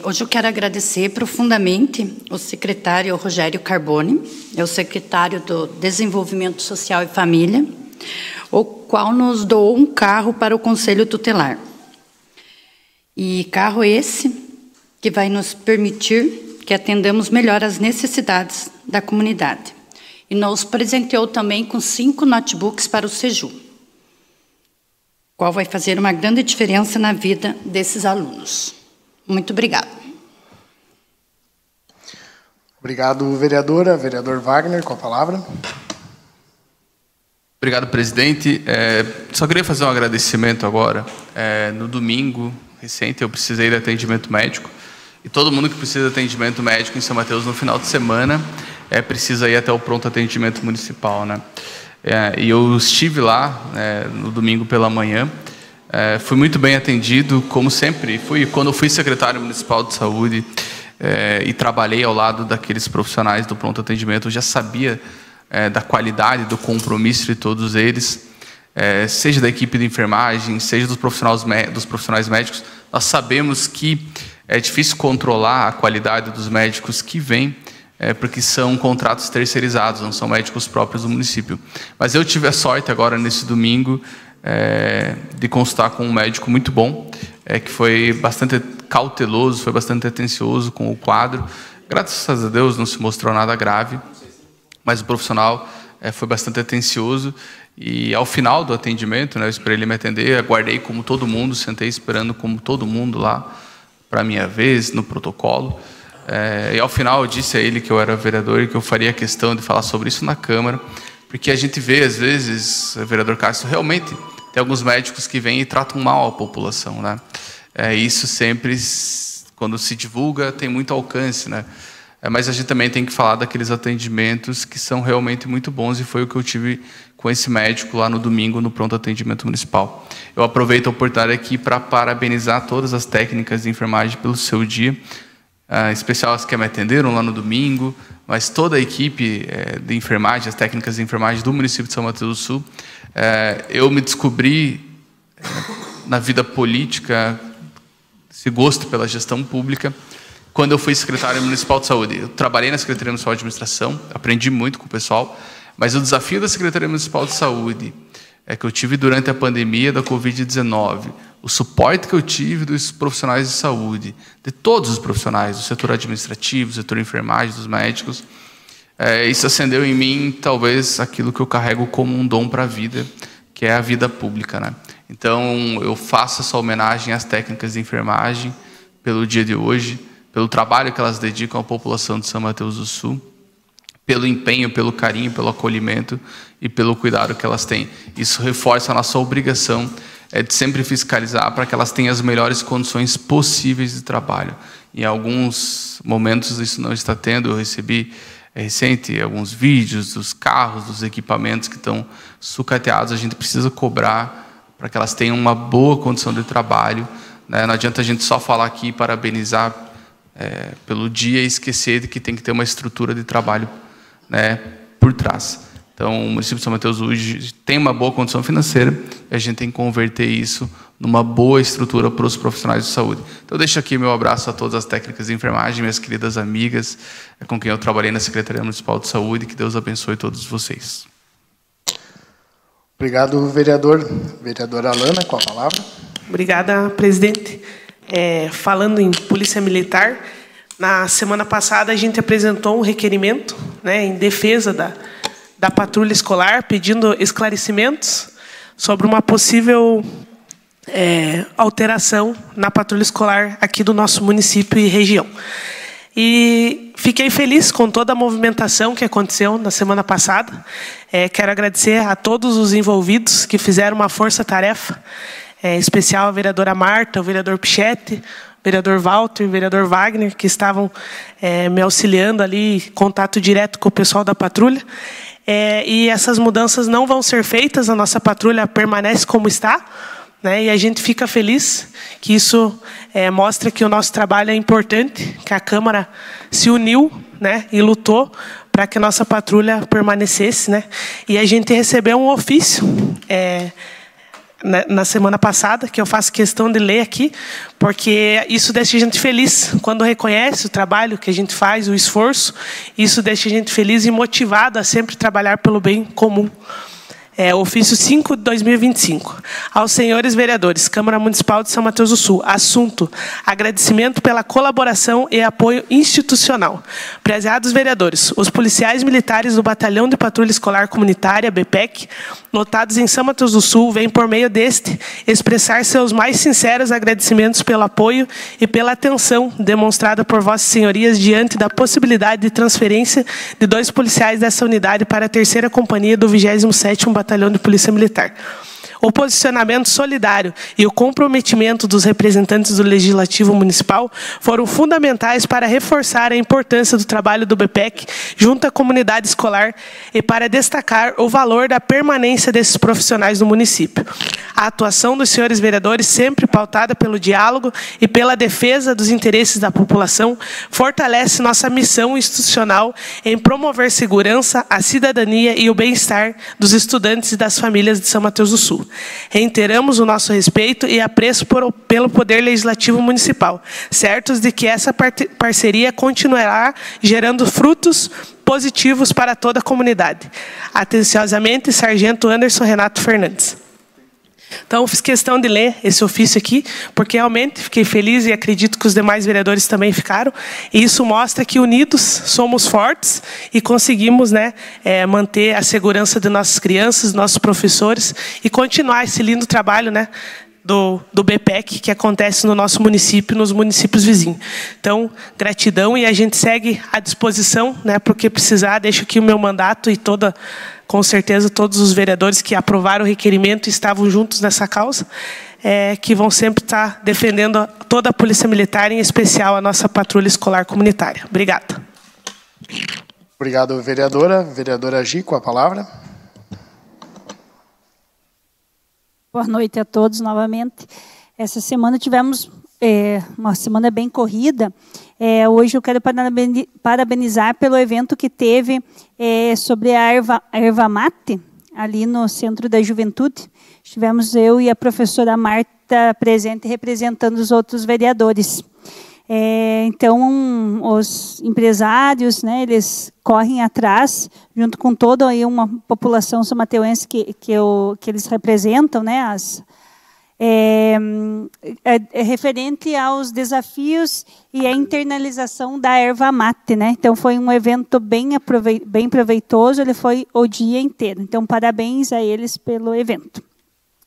Hoje eu quero agradecer profundamente o secretário Rogério Carboni, é o secretário do Desenvolvimento Social e Família, o qual nos doou um carro para o Conselho Tutelar. E carro esse que vai nos permitir que atendamos melhor as necessidades da comunidade. E nos presenteou também com 5 notebooks para o SEJU, qual vai fazer uma grande diferença na vida desses alunos. Muito obrigada. Obrigado, vereadora. Vereador Wagner, com a palavra. Obrigado, presidente. Só queria fazer um agradecimento agora. No domingo recente, eu precisei de atendimento médico. E todo mundo que precisa de atendimento médico em São Mateus no final de semana precisa ir até o pronto atendimento municipal, né? E eu estive lá no domingo pela manhã. Fui muito bem atendido, como sempre. Quando eu fui secretário municipal de saúde e trabalhei ao lado daqueles profissionais do pronto atendimento, eu já sabia da qualidade, do compromisso de todos eles, seja da equipe de enfermagem, seja dos profissionais médicos. Nós sabemos que é difícil controlar a qualidade dos médicos que vêm, porque são contratos terceirizados, não são médicos próprios do município. Mas eu tive a sorte agora, nesse domingo, de consultar com um médico muito bom, que foi bastante cauteloso, foi bastante atencioso com o quadro. Graças a Deus não se mostrou nada grave, mas o profissional foi bastante atencioso. E ao final do atendimento, eu esperei ele me atender, aguardei como todo mundo, sentei esperando como todo mundo lá para a minha vez, no protocolo. E ao final eu disse a ele que eu era vereador e que eu faria questão de falar sobre isso na Câmara, porque a gente vê, às vezes, vereador Castro, realmente tem alguns médicos que vêm e tratam mal a população, né? Isso sempre, quando se divulga, tem muito alcance, né? Mas a gente também tem que falar daqueles atendimentos que são realmente muito bons, e foi o que eu tive com esse médico lá no domingo, no pronto atendimento municipal. Eu aproveito a oportunidade aqui para parabenizar todas as técnicas de enfermagem pelo seu dia, em especial as que me atenderam lá no domingo, mas toda a equipe de enfermagem, as técnicas de enfermagem do município de São Mateus do Sul. Eu me descobri na vida política, esse gosto pela gestão pública, quando eu fui secretário municipal de saúde. Eu trabalhei na Secretaria Municipal de Administração, aprendi muito com o pessoal, mas o desafio da Secretaria Municipal de Saúde que eu tive durante a pandemia da Covid-19, o suporte que eu tive dos profissionais de saúde, de todos os profissionais, do setor administrativo, do setor de enfermagem, dos médicos, isso acendeu em mim, talvez, aquilo que eu carrego como um dom para a vida, que é a vida pública, né? Então, eu faço essa homenagem às técnicas de enfermagem pelo dia de hoje, pelo trabalho que elas dedicam à população de São Mateus do Sul, pelo empenho, pelo carinho, pelo acolhimento e pelo cuidado que elas têm. Isso reforça a nossa obrigação de sempre fiscalizar para que elas tenham as melhores condições possíveis de trabalho. Em alguns momentos isso não está tendo. Eu recebi recente alguns vídeos dos carros, dos equipamentos que estão sucateados. A gente precisa cobrar para que elas tenham uma boa condição de trabalho, né? Não adianta a gente só falar aqui e parabenizar pelo dia e esquecer de que tem que ter uma estrutura de trabalho, né, por trás. Então, o município de São Mateus hoje tem uma boa condição financeira e a gente tem que converter isso numa boa estrutura para os profissionais de saúde. Então, eu deixo aqui meu abraço a todas as técnicas de enfermagem, minhas queridas amigas, com quem eu trabalhei na Secretaria Municipal de Saúde. Que Deus abençoe todos vocês. Obrigado, vereador. Vereadora Alana, com a palavra. Obrigada, presidente. Falando em Polícia Militar, na semana passada a gente apresentou um requerimento, né, em defesa da patrulha escolar, pedindo esclarecimentos sobre uma possível alteração na patrulha escolar aqui do nosso município e região. E fiquei feliz com toda a movimentação que aconteceu na semana passada. Quero agradecer a todos os envolvidos que fizeram uma força-tarefa, especial a vereadora Marta, o vereador Pichetti, o vereador Walter, o vereador Wagner, que estavam me auxiliando ali, contato direto com o pessoal da patrulha. E essas mudanças não vão ser feitas, a nossa patrulha permanece como está, né? E a gente fica feliz que isso mostra que o nosso trabalho é importante, que a Câmara se uniu, né, e lutou para que a nossa patrulha permanecesse, né? E a gente recebeu um ofício na semana passada, que eu faço questão de ler aqui, porque isso deixa a gente feliz. Quando reconhece o trabalho que a gente faz, o esforço, isso deixa a gente feliz e motivado a sempre trabalhar pelo bem comum. Ofício 5 de 2025. Aos senhores vereadores, Câmara Municipal de São Mateus do Sul. Assunto: agradecimento pela colaboração e apoio institucional. Prezados vereadores, os policiais militares do Batalhão de Patrulha Escolar Comunitária, BPEC, lotados em São Mateus do Sul, vêm por meio deste expressar seus mais sinceros agradecimentos pelo apoio e pela atenção demonstrada por vossas senhorias diante da possibilidade de transferência de 2 policiais dessa unidade para a 3ª Companhia do 27º Batalhão de Polícia Militar. O posicionamento solidário e o comprometimento dos representantes do Legislativo Municipal foram fundamentais para reforçar a importância do trabalho do BPEC junto à comunidade escolar e para destacar o valor da permanência desses profissionais no município. A atuação dos senhores vereadores, sempre pautada pelo diálogo e pela defesa dos interesses da população, fortalece nossa missão institucional em promover segurança, a cidadania e o bem-estar dos estudantes e das famílias de São Mateus do Sul. Reiteramos o nosso respeito e apreço pelo Poder Legislativo Municipal, certos de que essa parceria continuará gerando frutos positivos para toda a comunidade. Atenciosamente, Sargento Anderson Renato Fernandes. Então, fiz questão de ler esse ofício aqui, porque realmente fiquei feliz e acredito que os demais vereadores também ficaram. E isso mostra que unidos somos fortes e conseguimos, né, manter a segurança de nossas crianças, nossos professores e continuar esse lindo trabalho, né, do BPEC que acontece no nosso município, nos municípios vizinhos. Então, gratidão e a gente segue à disposição, né, para o que precisar. Deixo aqui o meu mandato e com certeza todos os vereadores que aprovaram o requerimento e estavam juntos nessa causa, que vão sempre estar defendendo toda a Polícia Militar, em especial a nossa patrulha escolar comunitária. Obrigada. Obrigado, vereadora. Vereadora Gi, com a palavra. Boa noite a todos novamente. Essa semana tivemos uma semana bem corrida. Hoje eu quero parabenizar pelo evento que teve sobre a erva mate, ali no Centro da Juventude. Estivemos eu e a professora Marta presente, representando os outros vereadores. Então, os empresários, né, eles correm atrás, junto com toda aí uma população somateuense que eles representam, né, referente aos desafios e a internalização da erva mate, né? Então, foi um evento bem proveitoso, ele foi o dia inteiro. Então, parabéns a eles pelo evento.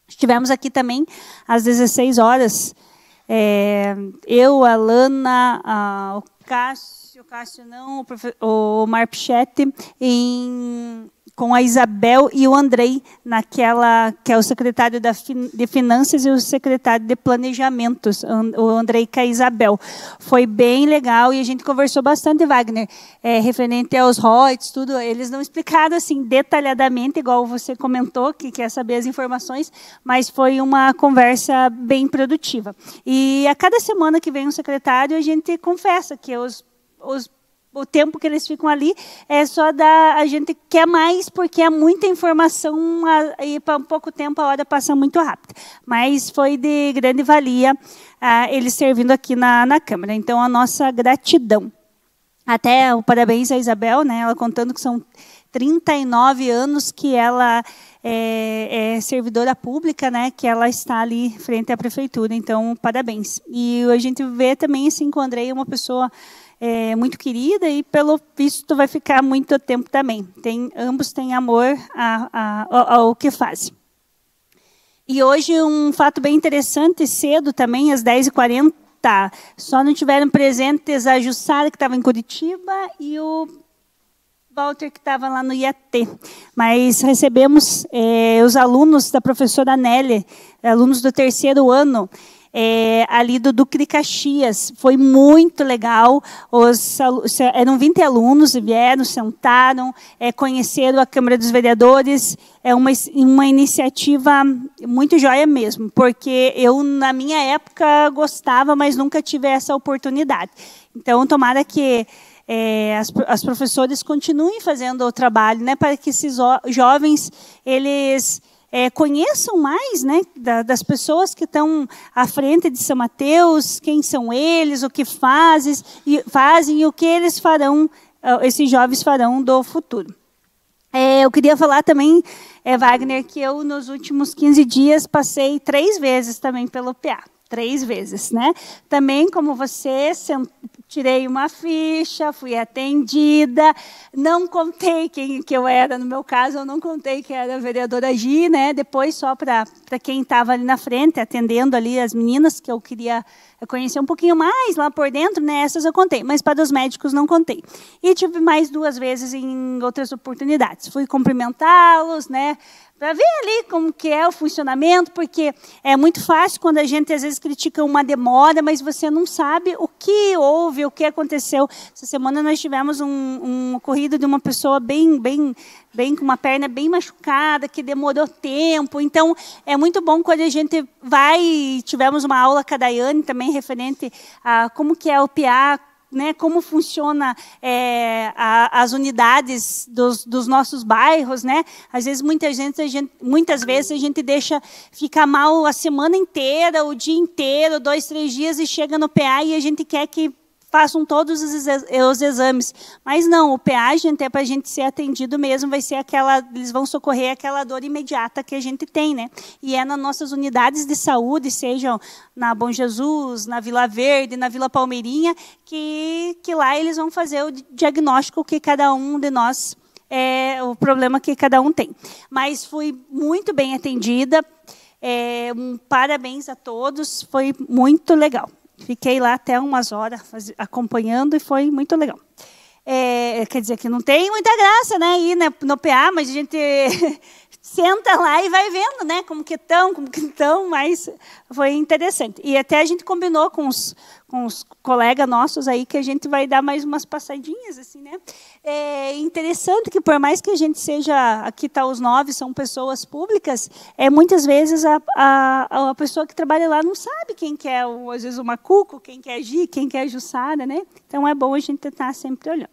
Estivemos aqui também às 16 horas, eu, a Lana, o Cássio não, o Marpichete, com a Isabel e o Andrei, que é o secretário de Finanças e o secretário de Planejamentos, o Andrei com a Isabel. Foi bem legal e a gente conversou bastante, Wagner, referente aos ROITs, tudo. Eles não explicaram assim detalhadamente, igual você comentou, que quer saber as informações, mas foi uma conversa bem produtiva. E a cada semana que vem um secretário, a gente confessa que o tempo que eles ficam ali a gente quer mais, porque é muita informação e para pouco tempo a hora passa muito rápido. Mas foi de grande valia eles servindo aqui na Câmara. Então, a nossa gratidão. Até o parabéns à Isabel, né, ela contando que são 39 anos que ela é servidora pública, né, que ela está ali frente à prefeitura. Então, parabéns. E a gente vê também assim, com o Andrei, uma pessoa muito querida e, pelo visto, vai ficar muito tempo também. Ambos têm amor ao que fazem. E hoje, um fato bem interessante, cedo também, às 10h40, só não tiveram presentes a Jussara, que estava em Curitiba, e o Walter, que estava lá no IAT. Mas recebemos os alunos da professora Nélia, alunos do 3º ano, ali do Duque Caxias. Foi muito legal. Eram 20 alunos, vieram, sentaram, conheceram a Câmara dos Vereadores. É uma iniciativa muito joia mesmo, porque eu, na minha época, gostava, mas nunca tive essa oportunidade. Então, tomara que as professoras continuem fazendo o trabalho, né, para que esses jovens eles conheçam mais, né, das pessoas que estão à frente de São Mateus, quem são eles, o que fazem e o que eles farão, esses jovens farão do futuro. Eu queria falar também, Wagner, que eu, nos últimos 15 dias, passei 3 vezes também pelo PA. 3 vezes, né? Também, como você, tirei uma ficha, fui atendida, não contei quem que eu era, no meu caso, eu não contei que era a vereadora Gi, né? Depois, só para quem estava ali na frente, atendendo ali as meninas, que eu queria conhecer um pouquinho mais lá por dentro, né? Essas eu contei, mas para os médicos não contei. E tive mais 2 vezes em outras oportunidades. Fui cumprimentá-los, né? Para ver ali como que é o funcionamento, porque é muito fácil quando a gente, às vezes, critica uma demora, mas você não sabe o que houve, o que aconteceu. Essa semana nós tivemos um ocorrido de uma pessoa bem com uma perna bem machucada, que demorou tempo. Então, é muito bom quando a gente vai... Tivemos uma aula com a Daiane, também referente a como que é o PA, né, como funciona as unidades dos nossos bairros, né? Às vezes, muitas vezes a gente deixa ficar mal a semana inteira, o dia inteiro, 2, 3 dias, e chega no PA e a gente quer que façam todos os exames. Mas não, o PA, gente, é para a gente ser atendido mesmo, vai ser eles vão socorrer aquela dor imediata que a gente tem, né? E é nas nossas unidades de saúde, sejam na Bom Jesus, na Vila Verde, na Vila Palmeirinha, que lá eles vão fazer o diagnóstico que cada um de nós, o problema que cada um tem. Mas fui muito bem atendida, parabéns a todos, foi muito legal. Fiquei lá até umas horas acompanhando e foi muito legal. Quer dizer que não tem muita graça, né, ir no PA, mas a gente senta lá e vai vendo, né, como que estão, mas foi interessante. E até a gente combinou com os colegas nossos aí que a gente vai dar mais umas passadinhas, assim, né? É interessante que, por mais que a gente seja, aqui está os 9, são pessoas públicas, muitas vezes a pessoa que trabalha lá não sabe quem que é, às vezes, o Macuco, quem que é a Gi, quem que é a Jussara, né? Então, é bom a gente estar sempre olhando.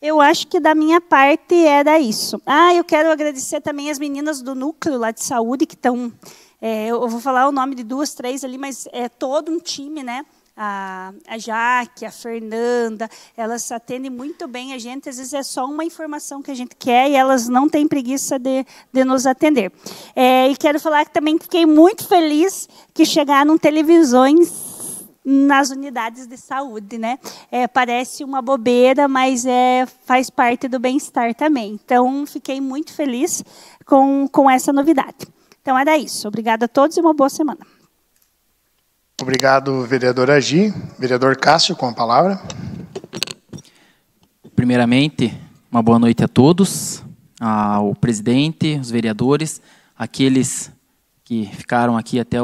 Eu acho que, da minha parte, era isso. Eu quero agradecer também as meninas do núcleo lá de saúde, que estão... eu vou falar o nome de 2, 3 ali, mas é todo um time, né? A Jaque, a Fernanda, elas atendem muito bem a gente. Às vezes é só uma informação que a gente quer e elas não têm preguiça de nos atender. E quero falar que também fiquei muito feliz que chegaram televisões nas unidades de saúde, né? Parece uma bobeira, mas faz parte do bem-estar também. Então, fiquei muito feliz com essa novidade. Então, era isso. Obrigada a todos e uma boa semana. Obrigado, vereadora Gi. Vereador Cássio, com a palavra. Primeiramente, uma boa noite a todos, ao presidente, os vereadores, aqueles que ficaram aqui até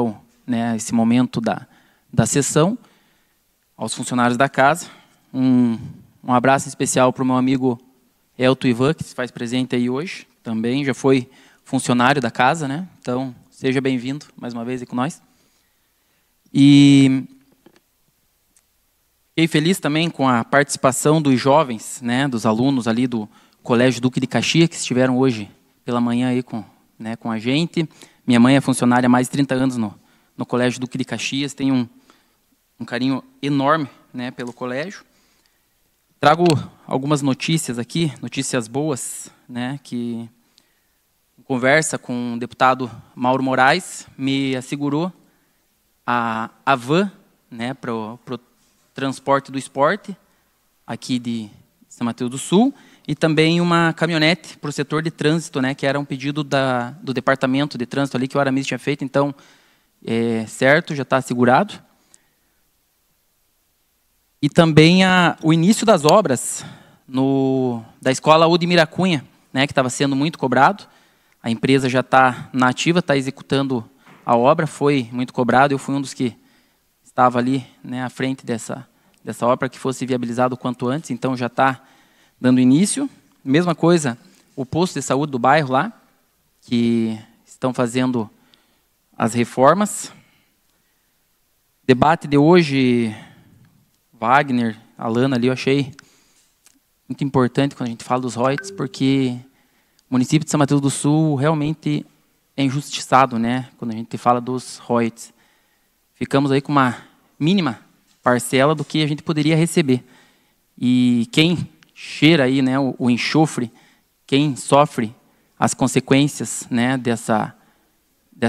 esse momento da sessão, aos funcionários da casa. Um abraço especial para o meu amigo Elton Ivan, que se faz presente aí hoje, também já foi funcionário da casa, né? Então, seja bem-vindo mais uma vez aí com nós. E fiquei feliz também com a participação dos jovens, né, dos alunos ali do Colégio Duque de Caxias, que estiveram hoje pela manhã aí com a gente. Minha mãe é funcionária há mais de 30 anos no Colégio Duque de Caxias, tem um carinho enorme, né, pelo colégio. Trago algumas notícias aqui, notícias boas, né, que em conversa com o deputado Mauro Moraes me assegurou a van, né, para o transporte do esporte aqui de São Mateus do Sul, e também uma caminhonete para o setor de trânsito, né, que era um pedido do departamento de trânsito ali que o Aramis tinha feito. Então, certo, já está assegurado. E também o início das obras da Escola UD Miracunha, né, que estava sendo muito cobrado. A empresa já está na ativa, está executando a obra, foi muito cobrado. Eu fui um dos que estava ali, né, à frente dessa obra, para que fosse viabilizado o quanto antes. Então, já está dando início. Mesma coisa, o posto de saúde do bairro lá, que estão fazendo as reformas. Debate de hoje, Wagner, Alana ali, eu achei muito importante quando a gente fala dos royalties, porque o município de São Mateus do Sul realmente é injustiçado, né, quando a gente fala dos royalties. Ficamos aí com uma mínima parcela do que a gente poderia receber. E quem cheira aí, né, o enxofre, quem sofre as consequências, né, dessa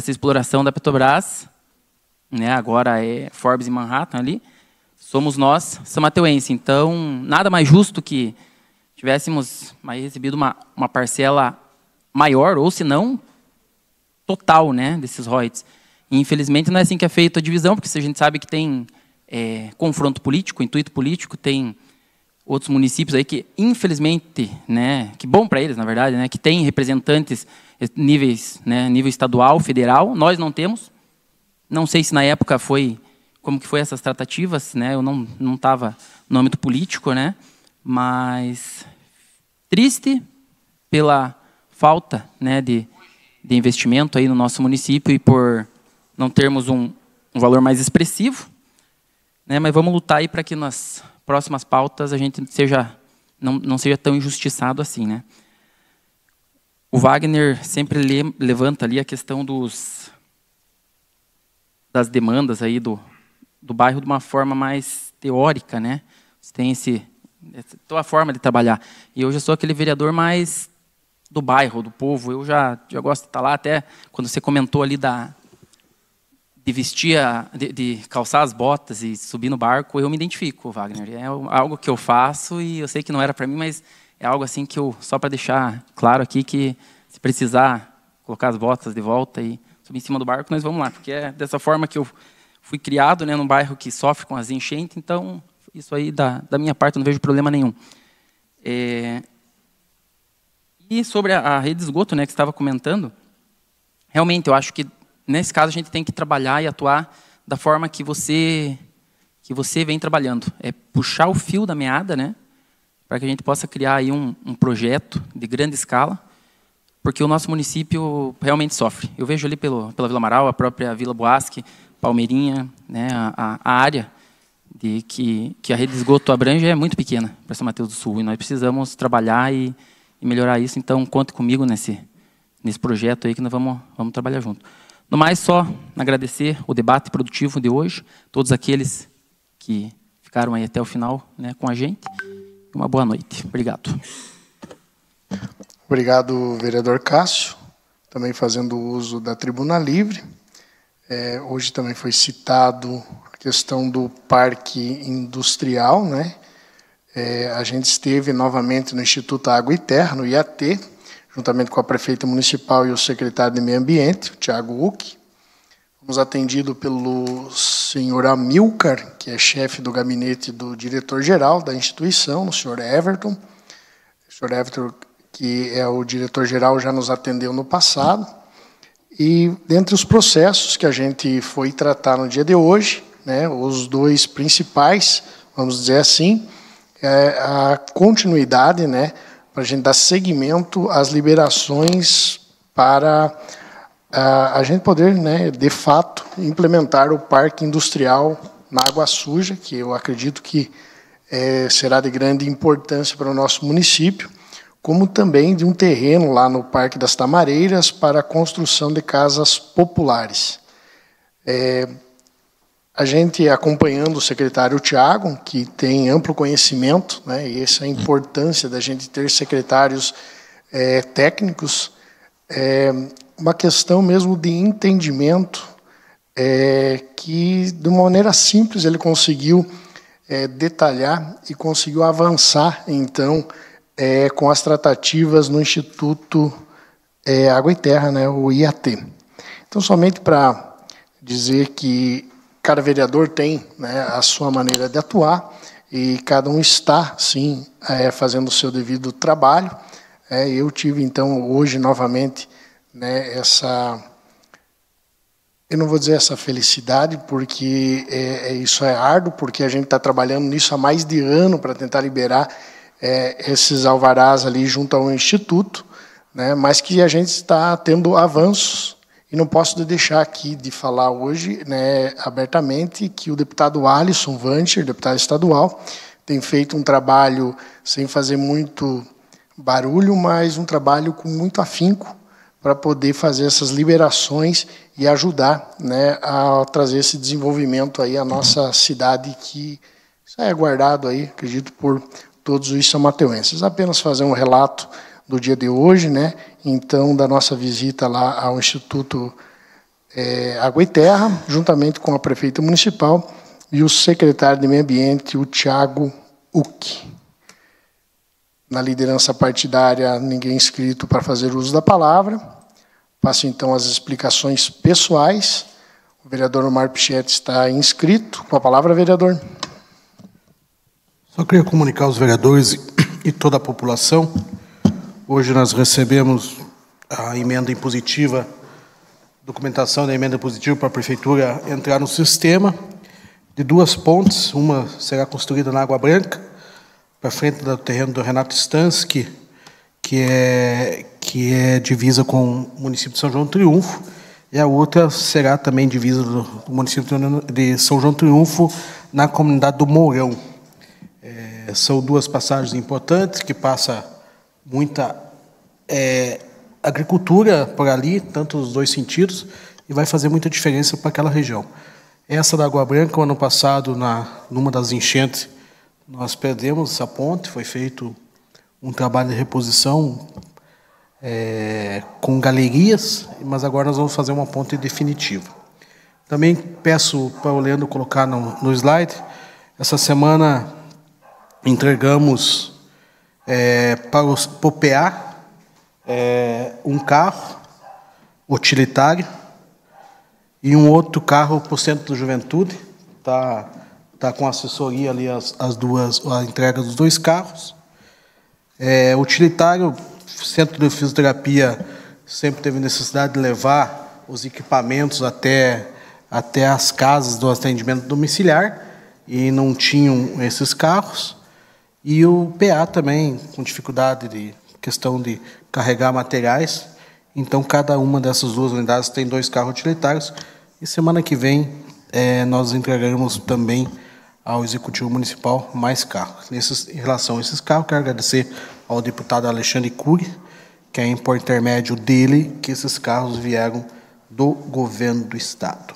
exploração da Petrobras, né, agora é Forbes e Manhattan ali, somos nós, são mateuenses. Então, nada mais justo que tivéssemos recebido uma parcela maior, ou se não, total, né, desses royalties. E, infelizmente, não é assim que é feita a divisão, porque a gente sabe que tem confronto político, intuito político, tem outros municípios aí que, infelizmente, né, que bom para eles, na verdade, né, que tem representantes níveis, né, nível estadual, federal, nós não temos. Não sei se na época como que foi essas tratativas, né, eu não estava no âmbito político, né, mas triste pela falta, né, de investimento aí no nosso município e por não termos um valor mais expressivo, né, mas vamos lutar aí para que nas próximas pautas a gente não seja tão injustiçado assim, né. O Wagner sempre levanta ali a questão das demandas aí do bairro de uma forma mais teórica, né. Você tem tua forma de trabalhar. E eu já sou aquele vereador mais do bairro, do povo. Eu já gosto de estar lá, até quando você comentou ali de vestir, de calçar as botas e subir no barco, eu me identifico, Wagner. É algo que eu faço e eu sei que não era para mim, mas é algo assim que só para deixar claro aqui, que se precisar colocar as botas de volta e subir em cima do barco, nós vamos lá, porque é dessa forma que eu fui criado, né, num bairro que sofre com as enchentes, então isso aí da minha parte eu não vejo problema nenhum. E sobre a rede de esgoto, né, que você estava comentando, realmente eu acho que nesse caso a gente tem que trabalhar e atuar da forma que você vem trabalhando. É puxar o fio da meada, né, para que a gente possa criar aí um projeto de grande escala, porque o nosso município realmente sofre. Eu vejo ali pela Vila Amaral, a própria Vila Boasque, Palmeirinha, né, a área que a rede de esgoto abrange é muito pequena para São Mateus do Sul, e nós precisamos trabalhar e melhorar isso. Então, conte comigo nesse projeto aí que nós vamos trabalhar junto. No mais, só agradecer o debate produtivo de hoje, todos aqueles que ficaram aí até o final, né, com a gente. Uma boa noite. Obrigado. Obrigado, vereador Cássio, também fazendo uso da tribuna livre. Hoje também foi citado a questão do parque industrial, né? A gente esteve novamente no Instituto Água e Terra, no IAT, juntamente com a prefeita municipal e o secretário de Meio Ambiente, o Thiago Uck. Fomos atendidos pelo senhor Amilcar, que é chefe do gabinete do diretor-geral da instituição, o senhor Everton. O senhor Everton, que é o diretor-geral, já nos atendeu no passado. E, dentre os processos que a gente foi tratar no dia de hoje, né, os dois principais, vamos dizer assim, é a continuidade, né, para a gente dar seguimento às liberações para a gente poder, né, de fato, implementar o parque industrial na Água Suja, que eu acredito que será de grande importância para o nosso município, como também de um terreno lá no Parque das Tamareiras para a construção de casas populares. A gente, acompanhando o secretário Thiago, que tem amplo conhecimento, né, e essa é a importância da gente ter secretários técnicos, uma questão mesmo de entendimento, que, de uma maneira simples, ele conseguiu detalhar e conseguiu avançar, então, com as tratativas no Instituto Água e Terra, né, o IAT. Então, somente para dizer que cada vereador tem, né, a sua maneira de atuar e cada um está, sim, fazendo o seu devido trabalho. Eu tive, então, hoje, novamente, né, eu não vou dizer essa felicidade, porque isso é árduo, porque a gente está trabalhando nisso há mais de ano para tentar liberar esses alvarás ali junto ao Instituto, né, mas que a gente está tendo avanços. E não posso deixar aqui de falar hoje, né, abertamente, que o deputado Alisson Vancher, deputado estadual, tem feito um trabalho sem fazer muito barulho, mas um trabalho com muito afinco para poder fazer essas liberações e ajudar, né, a trazer esse desenvolvimento aí à nossa cidade, que é aguardado aí, acredito, por todos os são-mateuenses. Apenas fazer um relato do dia de hoje, né, então, da nossa visita lá ao Instituto Água e Terra, juntamente com a prefeita municipal e o secretário de Meio Ambiente, o Thiago Uck. Na liderança partidária, ninguém inscrito para fazer uso da palavra. Passo, então, as explicações pessoais. O vereador Omar Pichetti está inscrito. Com a palavra, vereador. Só queria comunicar aos vereadores e toda a população. Hoje nós recebemos a emenda impositiva, documentação da emenda impositiva para a Prefeitura entrar no sistema, de 2 pontes. Uma será construída na Água Branca, para frente do terreno do Renato Stansky, que é divisa com o município de São João do Triunfo, e a outra será também divisa do município de São João do Triunfo, na comunidade do Mourão. São 2 passagens importantes, que passa muita agricultura por ali, tanto nos 2 sentidos, e vai fazer muita diferença para aquela região. Essa da Água Branca, o ano passado, numa das enchentes, nós perdemos essa ponte, foi feito um trabalho de reposição com galerias, mas agora nós vamos fazer uma ponte definitiva. Também peço para o Leandro colocar no slide, essa semana entregamos para o PA um carro utilitário e um outro carro para o Centro da Juventude. Está com assessoria ali a entrega dos 2 carros. Utilitário, Centro de Fisioterapia sempre teve necessidade de levar os equipamentos até as casas do atendimento domiciliar e não tinham esses carros. E o PA também, com dificuldade de questão de carregar materiais. Então, cada uma dessas 2 unidades tem 2 carros utilitários. E semana que vem nós entregaremos também ao Executivo Municipal mais carros. Em relação a esses carros, quero agradecer ao deputado Alexandre Cury, que é por intermédio dele que esses carros vieram do governo do Estado.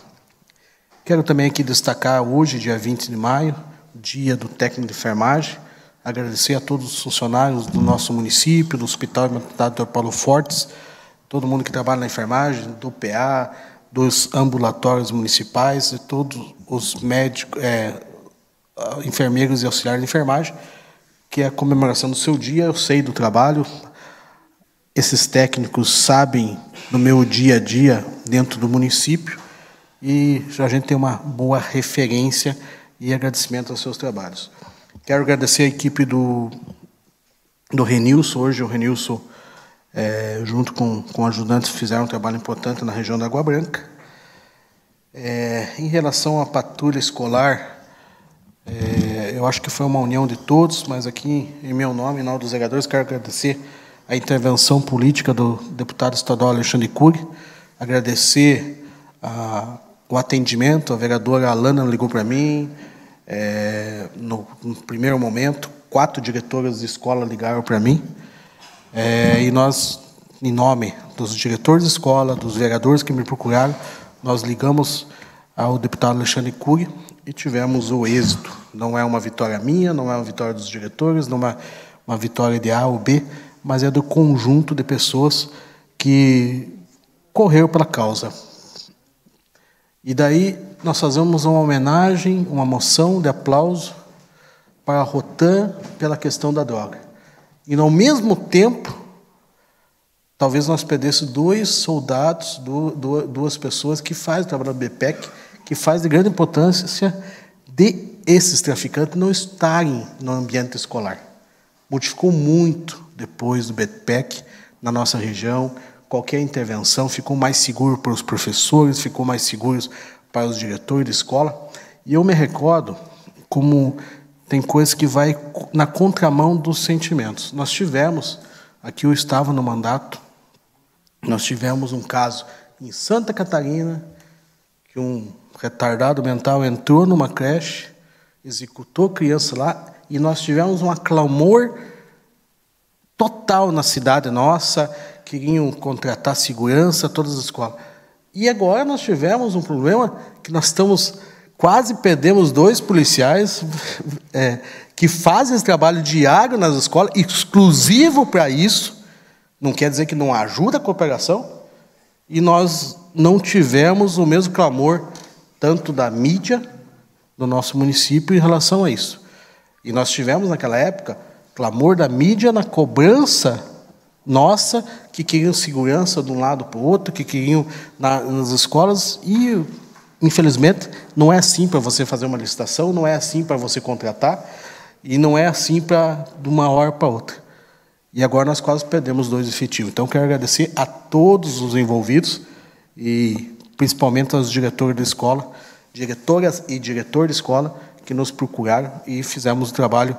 Quero também aqui destacar hoje, dia 20 de maio, dia do técnico de enfermagem, agradecer a todos os funcionários do nosso município, do Hospital Dr. Paulo Fortes, todo mundo que trabalha na enfermagem, do PA, dos ambulatórios municipais, de todos os médicos, enfermeiros e auxiliares de enfermagem, que é a comemoração do seu dia. Eu sei do trabalho, esses técnicos sabem do meu dia a dia dentro do município e a gente tem uma boa referência e agradecimento aos seus trabalhos. Quero agradecer a equipe do Renilson. Hoje o Renilson, junto com ajudantes, fizeram um trabalho importante na região da Água Branca. Em relação à patrulha escolar, eu acho que foi uma união de todos, mas aqui, em meu nome, em nome dos vereadores, quero agradecer a intervenção política do deputado estadual Alexandre Cury, agradecer o atendimento. A vereadora Alana ligou para mim, no primeiro momento, 4 diretoras de escola ligaram para mim, e nós, em nome dos diretores de escola, dos vereadores que me procuraram, nós ligamos ao deputado Alexandre Cury e tivemos o êxito. Não é uma vitória minha, não é uma vitória dos diretores, não é uma vitória de A ou B, mas é do conjunto de pessoas que correram pela causa. E daí nós fazemos uma homenagem, uma moção de aplauso para a Rotan pela questão da droga. E, ao mesmo tempo, talvez nós perdêssemos 2 soldados, 2 pessoas que fazem o trabalho do BPEC, que faz de grande importância de esses traficantes não estarem no ambiente escolar. Modificou muito depois do BPEC na nossa região. Qualquer intervenção ficou mais seguro para os professores, ficou mais seguro para os diretores de escola. E eu me recordo como tem coisas que vai na contramão dos sentimentos. Nós tivemos, aqui eu estava no mandato, nós tivemos um caso em Santa Catarina, que um retardado mental entrou numa creche, executou criança lá e nós tivemos um clamor total na cidade nossa, queriam contratar segurança, todas as escolas. E agora nós tivemos um problema que nós quase perdemos 2 policiais que fazem esse trabalho diário nas escolas, exclusivo para isso, não quer dizer que não ajuda a cooperação, e nós não tivemos o mesmo clamor, tanto da mídia do nosso município em relação a isso. E nós tivemos, naquela época, clamor da mídia na cobrança nossa, que queriam segurança de um lado para o outro, que queriam nas escolas, e, infelizmente, não é assim para você fazer uma licitação, não é assim para você contratar, e não é assim de uma hora para outra. E agora nós quase perdemos 2 efetivos. Então, quero agradecer a todos os envolvidos, e principalmente aos diretores da escola, diretoras e diretor da escola, que nos procuraram e fizemos o trabalho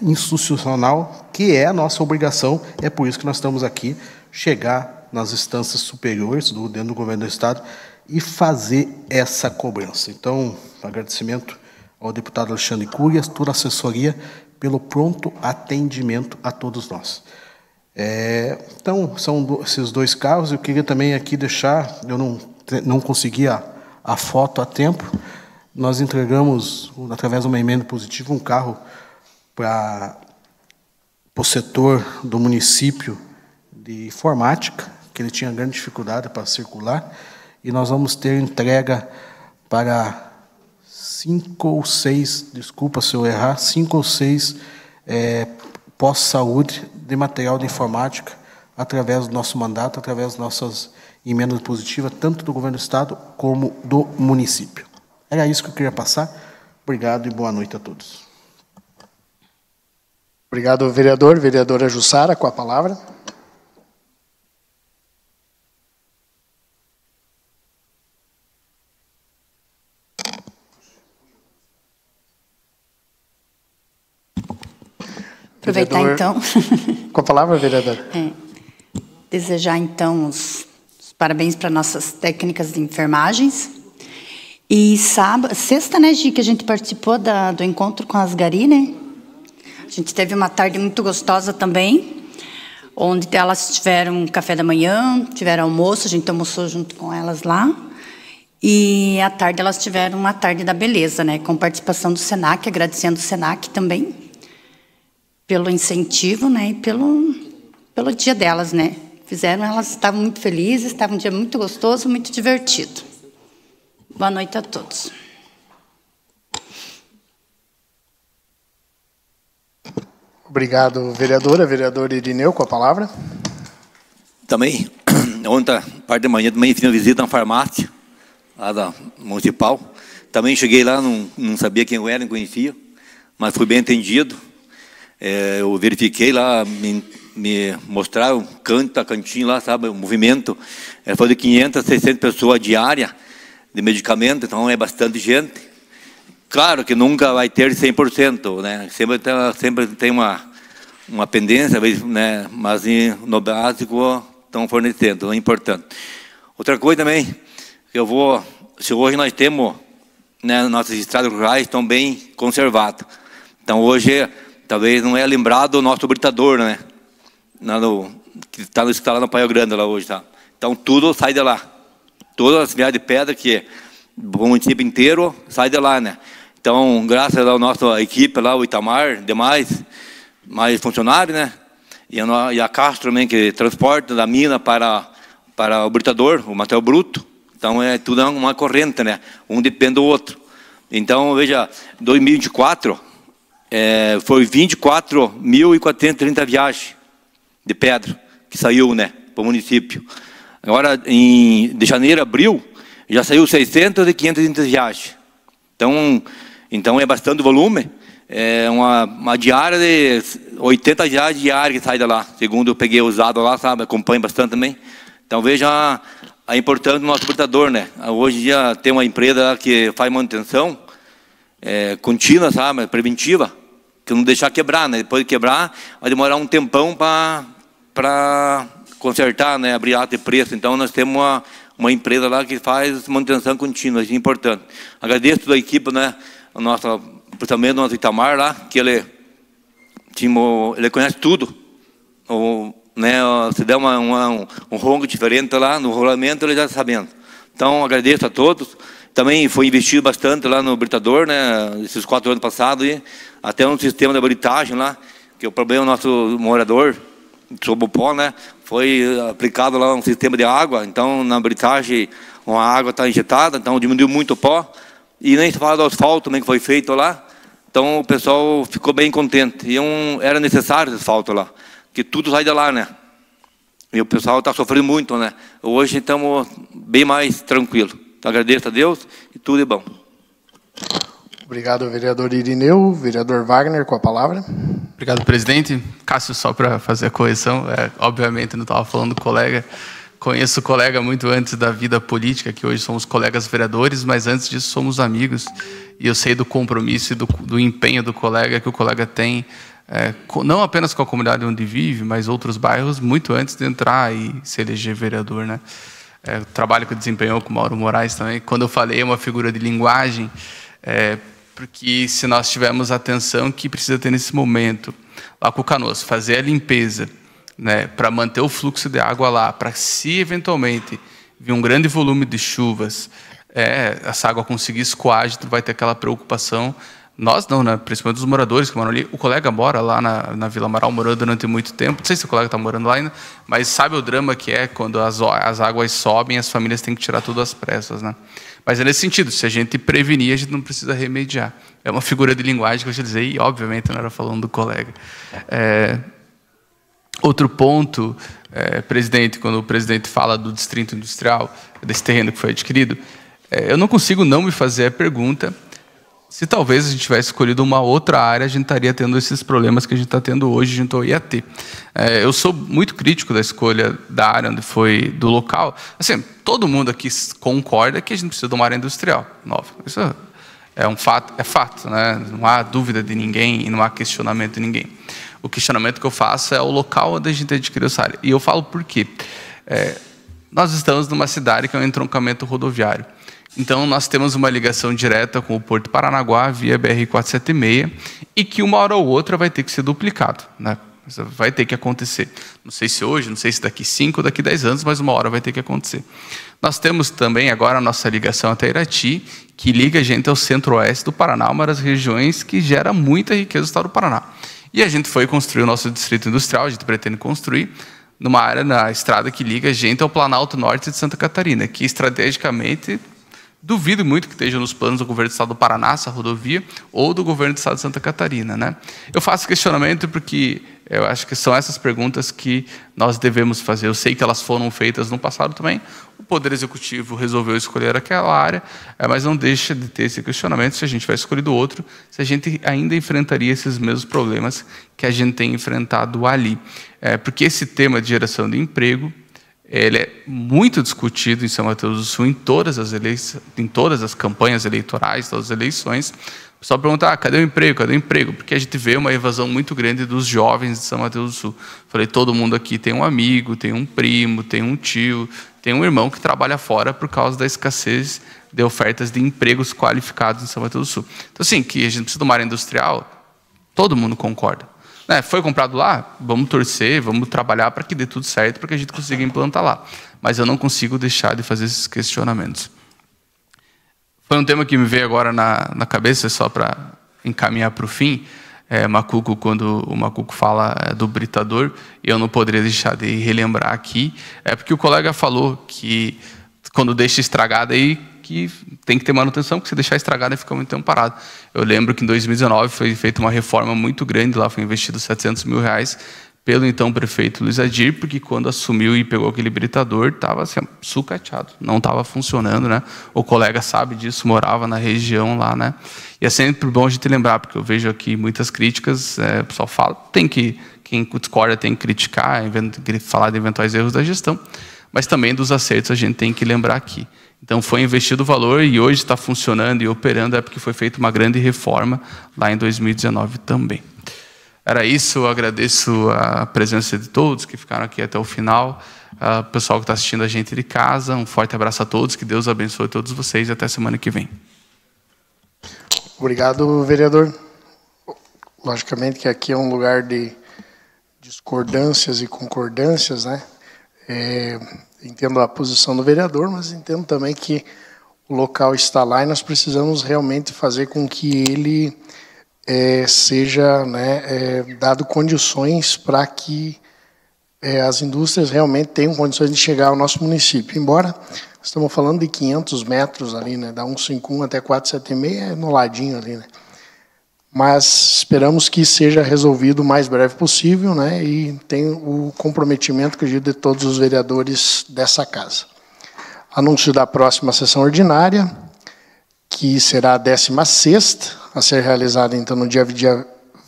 institucional, que é a nossa obrigação. É por isso que nós estamos aqui, chegar nas instâncias superiores dentro do governo do Estado e fazer essa cobrança. Então, agradecimento ao deputado Alexandre Curias, toda a assessoria, pelo pronto atendimento a todos nós. Então, são esses 2 carros. Eu queria também aqui deixar, eu não consegui a foto a tempo, nós entregamos, através de uma emenda positiva, um carro para o setor do município de informática, que ele tinha grande dificuldade para circular, e nós vamos ter entrega para 5 ou 6, desculpa se eu errar, 5 ou 6 pós-saúde de material de informática, através do nosso mandato, através das nossas emendas positivas, tanto do governo do Estado como do município. Era isso que eu queria passar. Obrigado e boa noite a todos. Obrigado, vereador. Vereadora Jussara, com a palavra. Aproveitar, então. Com a palavra, vereador. Desejar, então, os parabéns para nossas técnicas de enfermagens. E sexta, né, Gi, que a gente participou do encontro com as Gari, né? A gente teve uma tarde muito gostosa também, onde elas tiveram café da manhã, tiveram almoço, a gente almoçou junto com elas lá. E à tarde elas tiveram uma tarde da beleza, né, com participação do SENAC, agradecendo o SENAC também pelo incentivo, né, e pelo dia delas, né. Elas estavam muito felizes, estava um dia muito gostoso, muito divertido. Boa noite a todos. Obrigado, vereadora. Vereador Irineu, com a palavra. Também, ontem, parte da manhã, também fiz uma visita na farmácia, lá da municipal. Também cheguei lá, não sabia quem eu era, não conhecia, mas fui bem atendido. Eu verifiquei lá, me mostraram cantinho lá, sabe, o movimento. Foi de 500 a 600 pessoas diárias de medicamento, então é bastante gente. Claro que nunca vai ter 100%, né? Sempre tem uma pendência, né? Mas no básico estão fornecendo, é importante. Outra coisa também, se hoje nós temos, né, nossas estradas rurais estão bem conservadas. Então hoje, talvez não é lembrado o nosso britador, né? Que está instalado na Praia Grande lá hoje, tá? Então tudo sai de lá. Toda a cidade de pedra, que o município inteiro, sai de lá, né? Então, graças à nossa equipe lá, o Itamar, demais, mais funcionários, né? E a Castro também, que transporta da mina para o britador, o material bruto. Então, é tudo uma corrente, né? Um depende do outro. Então, veja, 2024, foi 24.430 viagens de pedra que saiu, né, para o município. Agora, de janeiro a abril, já saiu 600 e 530 viagens. Então é bastante volume. É uma diária de 80 viagens diárias que sai de lá. Segundo eu peguei usado lá, sabe, acompanho bastante também. Então veja a importância do nosso britador, né? Hoje em dia tem uma empresa que faz manutenção contínua, sabe, preventiva, que não deixar quebrar, né? Depois de quebrar, vai demorar um tempão para consertar, né, abrir ato de preço. Então nós temos uma empresa lá que faz manutenção contínua, isso é importante. Agradeço toda a equipe, né, a nossa também do nosso Itamar lá, que ele conhece tudo. Né, se der um ronco diferente lá no rolamento, ele já está sabendo. Então, agradeço a todos. Também foi investido bastante lá no britador, né, esses 4 anos passados, e até um sistema de britagem lá, que o problema do nosso morador, sobre o pó, né, foi aplicado lá um sistema de água. Então, na britagem, a água está injetada, então diminuiu muito o pó. E nem se fala do asfalto também que foi feito lá. Então, o pessoal ficou bem contente. E era necessário esse asfalto lá, que tudo sai de lá, né? E o pessoal está sofrendo muito, né? Hoje estamos bem mais tranquilos. Então, agradeço a Deus e tudo é bom. Obrigado, vereador Irineu. Vereador Wagner, com a palavra. Obrigado, presidente. Cássio, só para fazer a correção, obviamente não estava falando do colega. Conheço o colega muito antes da vida política, que hoje somos colegas vereadores, mas antes disso somos amigos. E eu sei do compromisso e do empenho do colega, que o colega tem, não apenas com a comunidade onde vive, mas outros bairros, muito antes de entrar e se eleger vereador, né? O trabalho que desempenhou com o Mauro Moraes também. Quando eu falei, é uma figura de linguagem, porque se nós tivermos a atenção que precisa ter nesse momento, lá com o Canoas, fazer a limpeza, né, para manter o fluxo de água lá, para se eventualmente vir um grande volume de chuvas, essa água conseguir escoar, a gente vai ter aquela preocupação. Nós não, né? Principalmente os moradores que moram ali. O colega mora lá na Vila Amaral, morou durante muito tempo. Não sei se o colega está morando lá ainda, mas sabe o drama que é quando as águas sobem, as famílias têm que tirar tudo às pressas, né? Mas é nesse sentido, se a gente prevenir, a gente não precisa remediar. É uma figura de linguagem que eu utilizei, e obviamente não era falando do colega. Outro ponto, presidente, quando o presidente fala do distrito industrial, desse terreno que foi adquirido, eu não consigo não me fazer a pergunta se talvez a gente tivesse escolhido uma outra área, a gente estaria tendo esses problemas que a gente está tendo hoje, a gente não ia ter. Eu sou muito crítico da escolha da área onde foi, do local. Assim, todo mundo aqui concorda que a gente precisa de uma área industrial nova. Isso é um fato, né? Não há dúvida de ninguém e não há questionamento de ninguém. O questionamento que eu faço é o local onde a gente adquiriu essa área. E eu falo por quê. Nós estamos numa cidade que é um entroncamento rodoviário. Então, nós temos uma ligação direta com o Porto Paranaguá via BR-476 e que uma hora ou outra vai ter que ser duplicado, né? Isso vai ter que acontecer. Não sei se hoje, não sei se daqui 5 ou daqui 10 anos, mas uma hora vai ter que acontecer. Nós temos também agora a nossa ligação até Irati, que liga a gente ao centro-oeste do Paraná, uma das regiões que gera muita riqueza do estado do Paraná. E a gente foi construir o nosso distrito industrial, a gente pretende construir numa área, na estrada que liga a gente ao Planalto Norte de Santa Catarina, que estrategicamente duvido muito que esteja nos planos do governo do estado do Paraná, essa rodovia, ou do governo do estado de Santa Catarina, né? Eu faço questionamento porque eu acho que são essas perguntas que nós devemos fazer. Eu sei que elas foram feitas no passado também. O Poder Executivo resolveu escolher aquela área, mas não deixa de ter esse questionamento se a gente tivesse escolhido outro, se a gente ainda enfrentaria esses mesmos problemas que a gente tem enfrentado ali. Porque esse tema de geração de emprego, ele é muito discutido em São Mateus do Sul em todas as eleições, em todas as campanhas eleitorais, todas as eleições. O pessoal pergunta, cadê o emprego? Cadê o emprego? Porque a gente vê uma evasão muito grande dos jovens de São Mateus do Sul. Falei, todo mundo aqui tem um amigo, tem um primo, tem um tio, tem um irmão que trabalha fora por causa da escassez de ofertas de empregos qualificados em São Mateus do Sul. Então, assim, que a gente precisa de uma área industrial, todo mundo concorda. Foi comprado lá, vamos torcer, vamos trabalhar para que dê tudo certo, para que a gente consiga implantar lá. Mas eu não consigo deixar de fazer esses questionamentos. Foi um tema que me veio agora na cabeça, só para encaminhar para o fim. Macuco, quando o Macuco fala do britador, eu não poderia deixar de relembrar aqui, porque o colega falou que quando deixa estragado aí, que tem que ter manutenção, porque se deixar estragado, fica muito tempo parado. Eu lembro que em 2019 foi feita uma reforma muito grande, lá foi investido R$700 mil pelo então prefeito Luiz Adir, porque quando assumiu e pegou aquele britador, estava assim, sucateado, não estava funcionando, né? O colega sabe disso, morava na região lá, né? E é sempre bom a gente lembrar, porque eu vejo aqui muitas críticas, o pessoal fala, quem discorda tem que criticar, falar de eventuais erros da gestão, mas também dos acertos a gente tem que lembrar aqui. Então, foi investido o valor e hoje está funcionando e operando, porque foi feita uma grande reforma lá em 2019 também. Era isso, eu agradeço a presença de todos que ficaram aqui até o final, o pessoal que está assistindo a gente de casa, um forte abraço a todos, que Deus abençoe todos vocês e até semana que vem. Obrigado, vereador. Logicamente que aqui é um lugar de discordâncias e concordâncias, né? Entendo a posição do vereador, mas entendo também que o local está lá e nós precisamos realmente fazer com que ele seja, né, dado condições para que as indústrias realmente tenham condições de chegar ao nosso município. Embora estamos falando de 500 metros ali, né, da 151 até 476, no ladinho ali, né? Mas esperamos que seja resolvido o mais breve possível, né, e tem o comprometimento, acredito, de todos os vereadores dessa casa. Anúncio da próxima sessão ordinária, que será a 16ª, a ser realizada, então, no dia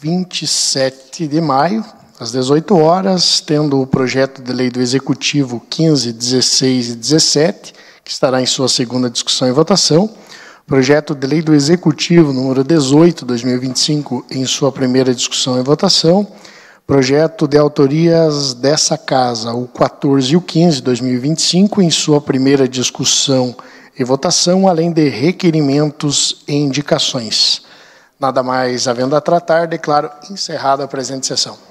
27 de maio, às 18 horas, tendo o projeto de lei do Executivo 15, 16 e 17, que estará em sua segunda discussão e votação, projeto de lei do Executivo número 18, 2025, em sua primeira discussão e votação, projeto de autorias dessa casa, o 14 e o 15, 2025, em sua primeira discussão e votação, além de requerimentos e indicações. Nada mais havendo a tratar, declaro encerrada a presente sessão.